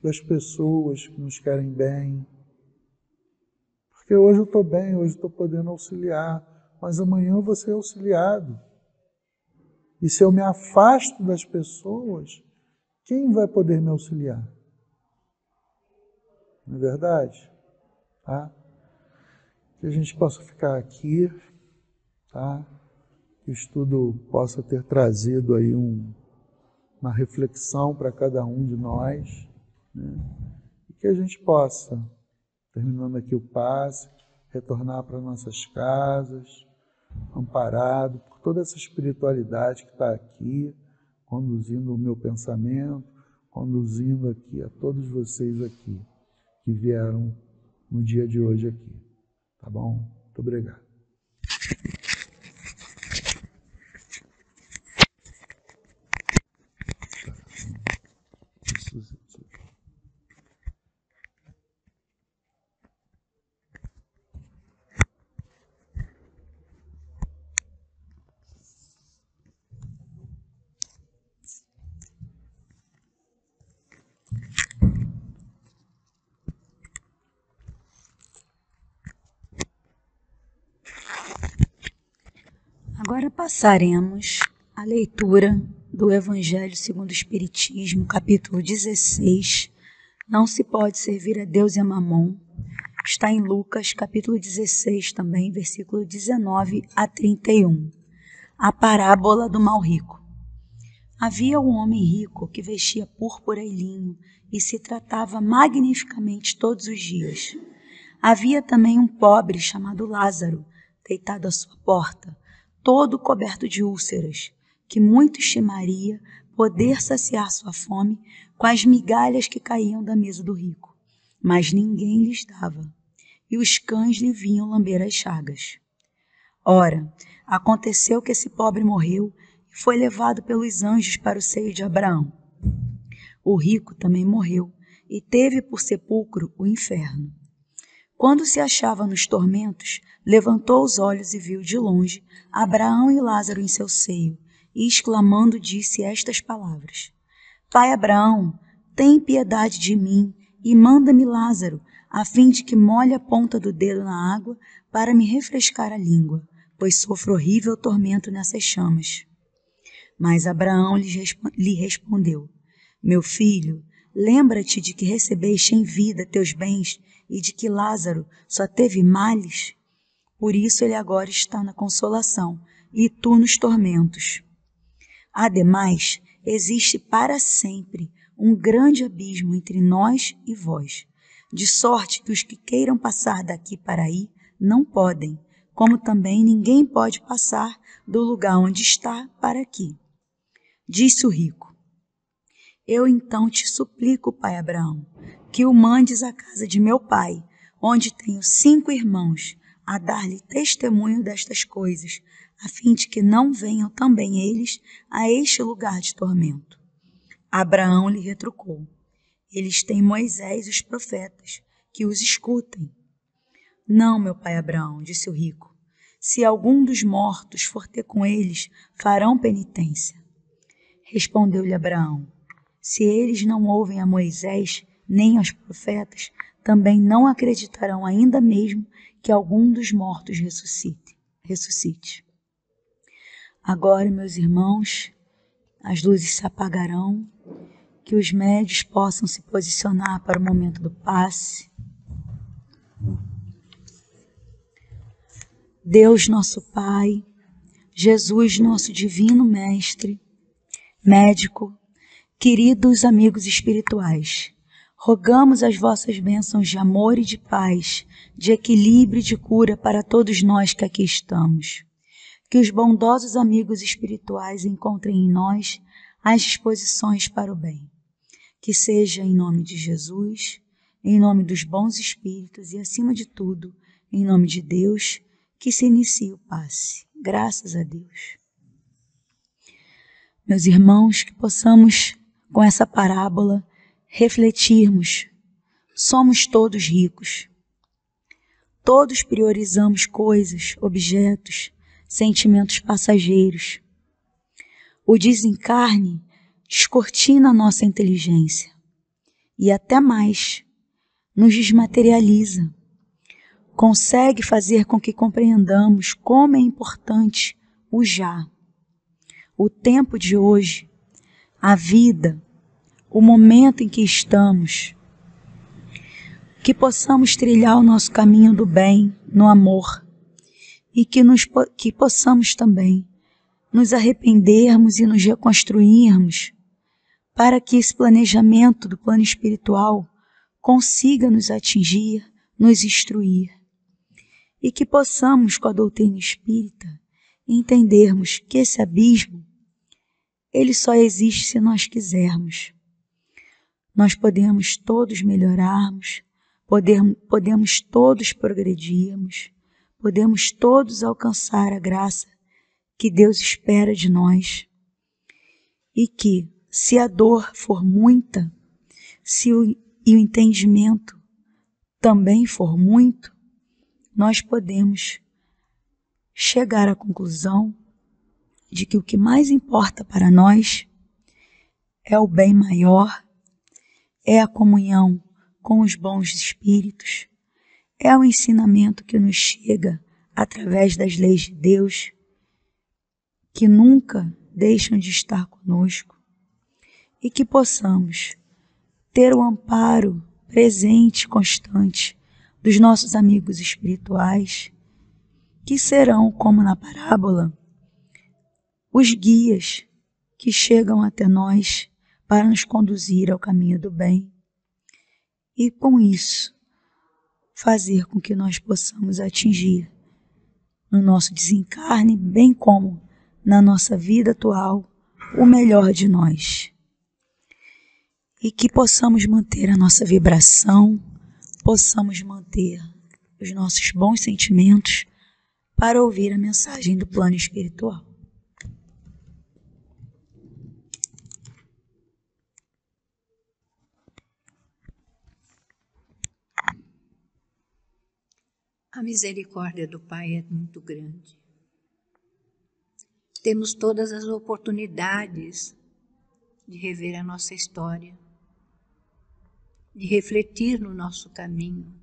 [SPEAKER 2] das pessoas que nos querem bem. Porque hoje eu estou bem, hoje estou podendo auxiliar, mas amanhã eu vou ser auxiliado. E se eu me afasto das pessoas, quem vai poder me auxiliar? Não é verdade? Tá? Que a gente possa ficar aqui, tá? Que o estudo possa ter trazido aí uma reflexão para cada um de nós, né? E que a gente possa, terminando aqui o passe, retornar para nossas casas, amparado por toda essa espiritualidade que está aqui, conduzindo o meu pensamento, conduzindo aqui a todos vocês aqui, que vieram no dia de hoje aqui. Tá bom? Muito obrigado.
[SPEAKER 3] Agora passaremos à leitura do Evangelho segundo o Espiritismo, capítulo 16. Não se pode servir a Deus e a Mamon. Está em Lucas, capítulo 16 também, versículo 19 a 31. A parábola do mal rico. Havia um homem rico que vestia púrpura e linho e se tratava magnificamente todos os dias. Havia também um pobre chamado Lázaro, deitado à sua porta, todo coberto de úlceras, que muito estimaria poder saciar sua fome com as migalhas que caíam da mesa do rico, mas ninguém lhes dava, e os cães lhe vinham lamber as chagas. Ora, aconteceu que esse pobre morreu e foi levado pelos anjos para o seio de Abraão. O rico também morreu e teve por sepulcro o inferno. Quando se achava nos tormentos, levantou os olhos e viu de longe Abraão e Lázaro em seu seio, e exclamando disse estas palavras: Pai Abraão, tem piedade de mim e manda-me Lázaro, a fim de que molhe a ponta do dedo na água para me refrescar a língua, pois sofro horrível tormento nessas chamas. Mas Abraão lhe respondeu: Meu filho, lembra-te de que recebeste em vida teus bens e de que Lázaro só teve males? Por isso ele agora está na consolação e tu nos tormentos. Ademais, existe para sempre um grande abismo entre nós e vós, de sorte que os que queiram passar daqui para aí não podem, como também ninguém pode passar do lugar onde está para aqui. Disse o rico: Eu então te suplico, pai Abraão, que o mandes à casa de meu pai, onde tenho 5 irmãos, a dar-lhe testemunho destas coisas, a fim de que não venham também eles a este lugar de tormento. Abraão lhe retrucou: Eles têm Moisés e os profetas, que os escutem. Não, meu pai Abraão, disse o rico, se algum dos mortos for ter com eles, farão penitência. Respondeu-lhe Abraão: Se eles não ouvem a Moisés nem aos profetas, também não acreditarão ainda mesmo que algum dos mortos ressuscite. Agora, meus irmãos, as luzes se apagarão, que os médios possam se posicionar para o momento do passe. Deus nosso Pai, Jesus nosso divino Mestre, médico, queridos amigos espirituais, rogamos as vossas bênçãos de amor e de paz, de equilíbrio e de cura para todos nós que aqui estamos. Que os bondosos amigos espirituais encontrem em nós as disposições para o bem. Que seja em nome de Jesus, em nome dos bons espíritos e, acima de tudo, em nome de Deus, que se inicie o passe. Graças a Deus. Meus irmãos, que possamos, com essa parábola, refletirmos. Somos todos ricos. Todos priorizamos coisas, objetos, sentimentos passageiros. O desencarne descortina a nossa inteligência e até mais, nos desmaterializa. Consegue fazer com que compreendamos como é importante o já, o tempo de hoje, a vida, o momento em que estamos. Que possamos trilhar o nosso caminho do bem, no amor, e que possamos também nos arrependermos e nos reconstruirmos para que esse planejamento do plano espiritual consiga nos atingir, nos instruir. E que possamos, com a doutrina espírita, entendermos que esse abismo, ele só existe se nós quisermos. Nós podemos todos melhorarmos, podemos todos progredirmos, podemos todos alcançar a graça que Deus espera de nós. E que, se a dor for muita, e o entendimento também for muito, nós podemos chegar à conclusão de que o que mais importa para nós é o bem maior, é a comunhão com os bons espíritos, é o ensinamento que nos chega através das leis de Deus, que nunca deixam de estar conosco e que possamos ter o amparo presente, constante dos nossos amigos espirituais, que serão, como na parábola, os guias que chegam até nós para nos conduzir ao caminho do bem e, com isso, fazer com que nós possamos atingir no nosso desencarne, bem como na nossa vida atual, o melhor de nós. E que possamos manter a nossa vibração, possamos manter os nossos bons sentimentos para ouvir a mensagem do plano espiritual.
[SPEAKER 1] A misericórdia do Pai é muito grande. Temos todas as oportunidades de rever a nossa história, de refletir no nosso caminho,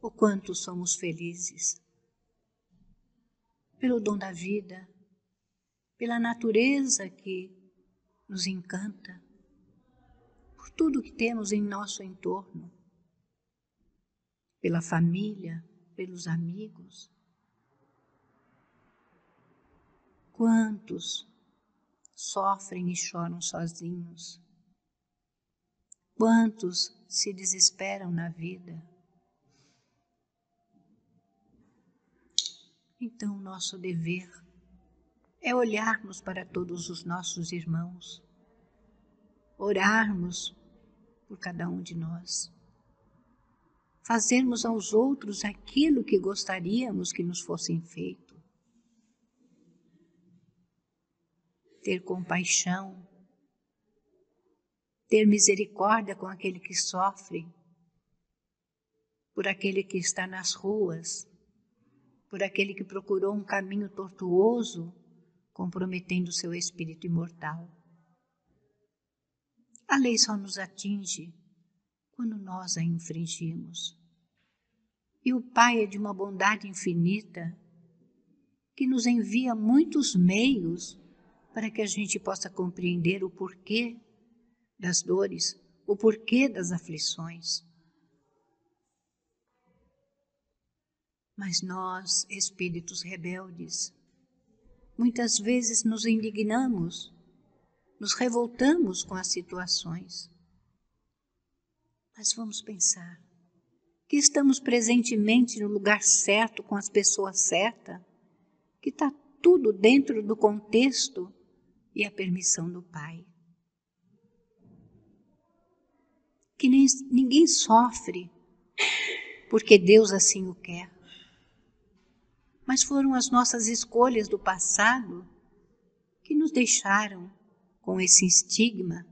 [SPEAKER 1] o quanto somos felizes, pelo dom da vida, pela natureza que nos encanta, por tudo que temos em nosso entorno, pela família, pelos amigos. Quantos sofrem e choram sozinhos? Quantos se desesperam na vida? Então, nosso dever é olharmos para todos os nossos irmãos, orarmos por cada um de nós, fazermos aos outros aquilo que gostaríamos que nos fosse feito, ter compaixão, ter misericórdia com aquele que sofre, por aquele que está nas ruas, por aquele que procurou um caminho tortuoso, comprometendo seu espírito imortal. A lei só nos atinge quando nós a infringimos. E o Pai é de uma bondade infinita que nos envia muitos meios para que a gente possa compreender o porquê das dores, o porquê das aflições. Mas nós, espíritos rebeldes, muitas vezes nos indignamos, nos revoltamos com as situações. Mas vamos pensar que estamos presentemente no lugar certo, com as pessoas certas, que está tudo dentro do contexto e a permissão do Pai. Que ninguém sofre porque Deus assim o quer. Mas foram as nossas escolhas do passado que nos deixaram com esse estigma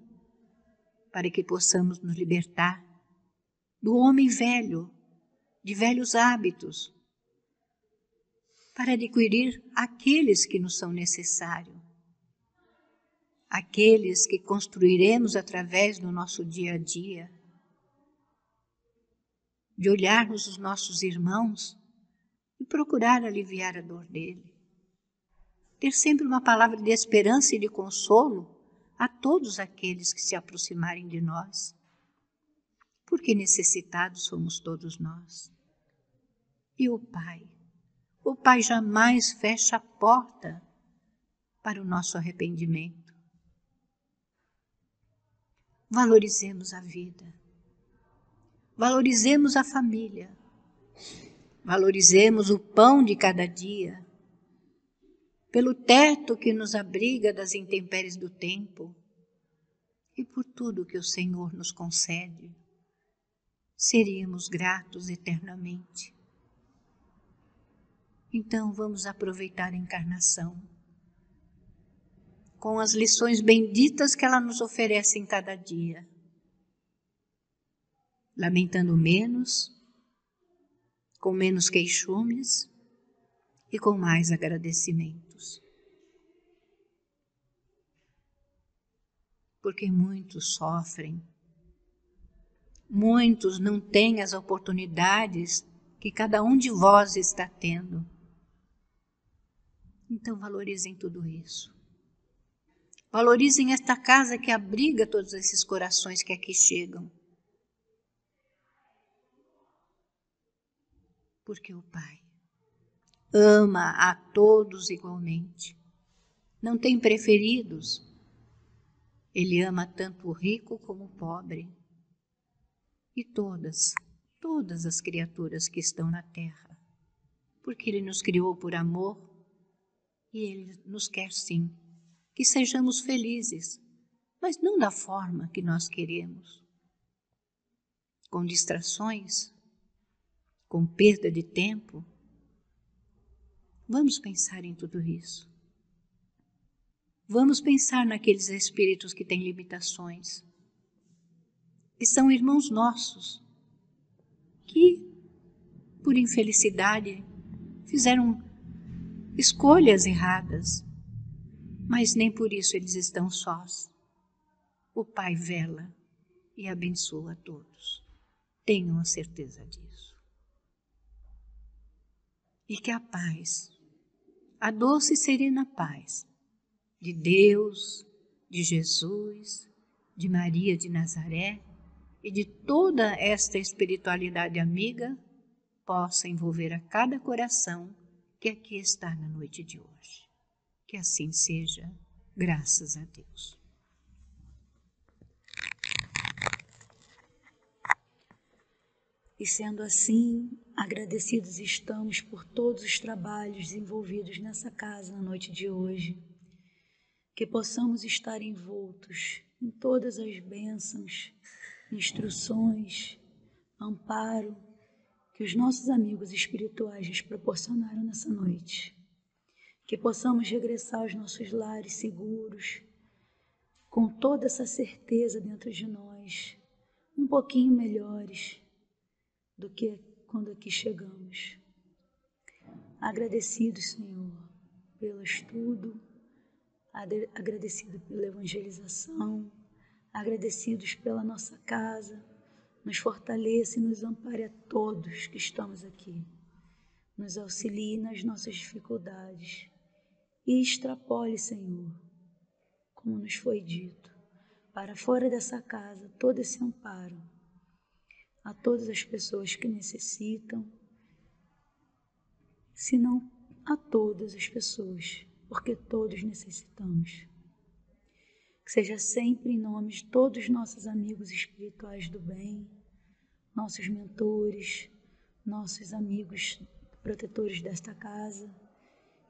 [SPEAKER 1] para que possamos nos libertar do homem velho, de velhos hábitos, para adquirir aqueles que nos são necessários, aqueles que construiremos através do nosso dia a dia, de olharmos os nossos irmãos e procurar aliviar a dor dele. Ter sempre uma palavra de esperança e de consolo a todos aqueles que se aproximarem de nós, porque necessitados somos todos nós. E o Pai jamais fecha a porta para o nosso arrependimento. Valorizemos a vida, valorizemos a família, valorizemos o pão de cada dia, pelo teto que nos abriga das intempéries do tempo e por tudo que o Senhor nos concede. Seríamos gratos eternamente. Então vamos aproveitar a encarnação com as lições benditas que ela nos oferece em cada dia, lamentando menos, com menos queixumes e com mais agradecimentos. Porque muitos sofrem, muitos não têm as oportunidades que cada um de vós está tendo. Então valorizem tudo isso. Valorizem esta casa que abriga todos esses corações que aqui chegam. Porque o Pai ama a todos igualmente. Não tem preferidos. Ele ama tanto o rico como o pobre. E todas as criaturas que estão na terra. Porque Ele nos criou por amor e Ele nos quer sim, que sejamos felizes, mas não da forma que nós queremos. Com distrações, com perda de tempo. Vamos pensar em tudo isso. Vamos pensar naqueles espíritos que têm limitações, que são irmãos nossos, que, por infelicidade, fizeram escolhas erradas, mas nem por isso eles estão sós. O Pai vela e abençoa a todos. Tenham a certeza disso. E que a paz, a doce e serena paz de Deus, de Jesus, de Maria de Nazaré e de toda esta espiritualidade amiga possa envolver a cada coração que aqui está na noite de hoje. Que assim seja, graças a Deus.
[SPEAKER 3] E sendo assim, agradecidos estamos por todos os trabalhos envolvidos nessa casa na noite de hoje. Que possamos estar envoltos em todas as bênçãos, instruções, amparo que os nossos amigos espirituais nos proporcionaram nessa noite. Que possamos regressar aos nossos lares seguros, com toda essa certeza dentro de nós, um pouquinho melhores do que quando aqui chegamos. Agradecidos, Senhor, pelo estudo, agradecidos pela evangelização, agradecidos pela nossa casa. Nos fortaleça e nos ampare a todos que estamos aqui. Nos auxilie nas nossas dificuldades e extrapole, Senhor, como nos foi dito, para fora dessa casa todo esse amparo a todas as pessoas que necessitam, se não a todas as pessoas, porque todos necessitamos. Que seja sempre em nome de todos os nossos amigos espirituais do bem, nossos mentores, nossos amigos protetores desta casa,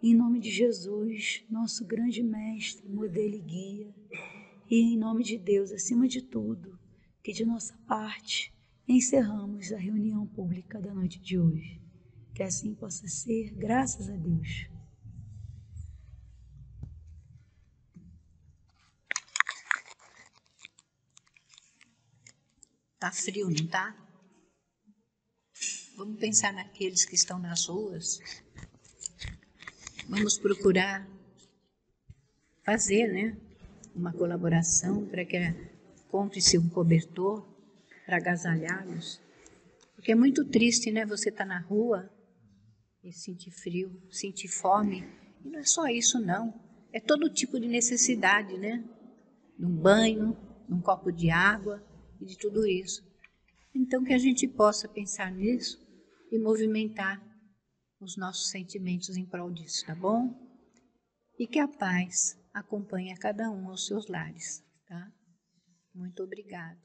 [SPEAKER 3] em nome de Jesus, nosso grande mestre, modelo e guia, e em nome de Deus, acima de tudo, que de nossa parte encerramos a reunião pública da noite de hoje. Que assim possa ser, graças a Deus.
[SPEAKER 1] Tá frio, não tá? Vamos pensar naqueles que estão nas ruas. Vamos procurar fazer, uma colaboração para que compre-se um cobertor para agasalhá-los. Porque é muito triste, você estar na rua e sentir frio, sentir fome. E não é só isso, não. É todo tipo de necessidade, De um banho, de um copo de água e de tudo isso. Então que a gente possa pensar nisso e movimentar os nossos sentimentos em prol disso, tá bom? E que a paz acompanhe a cada um aos seus lares, tá? Muito obrigada.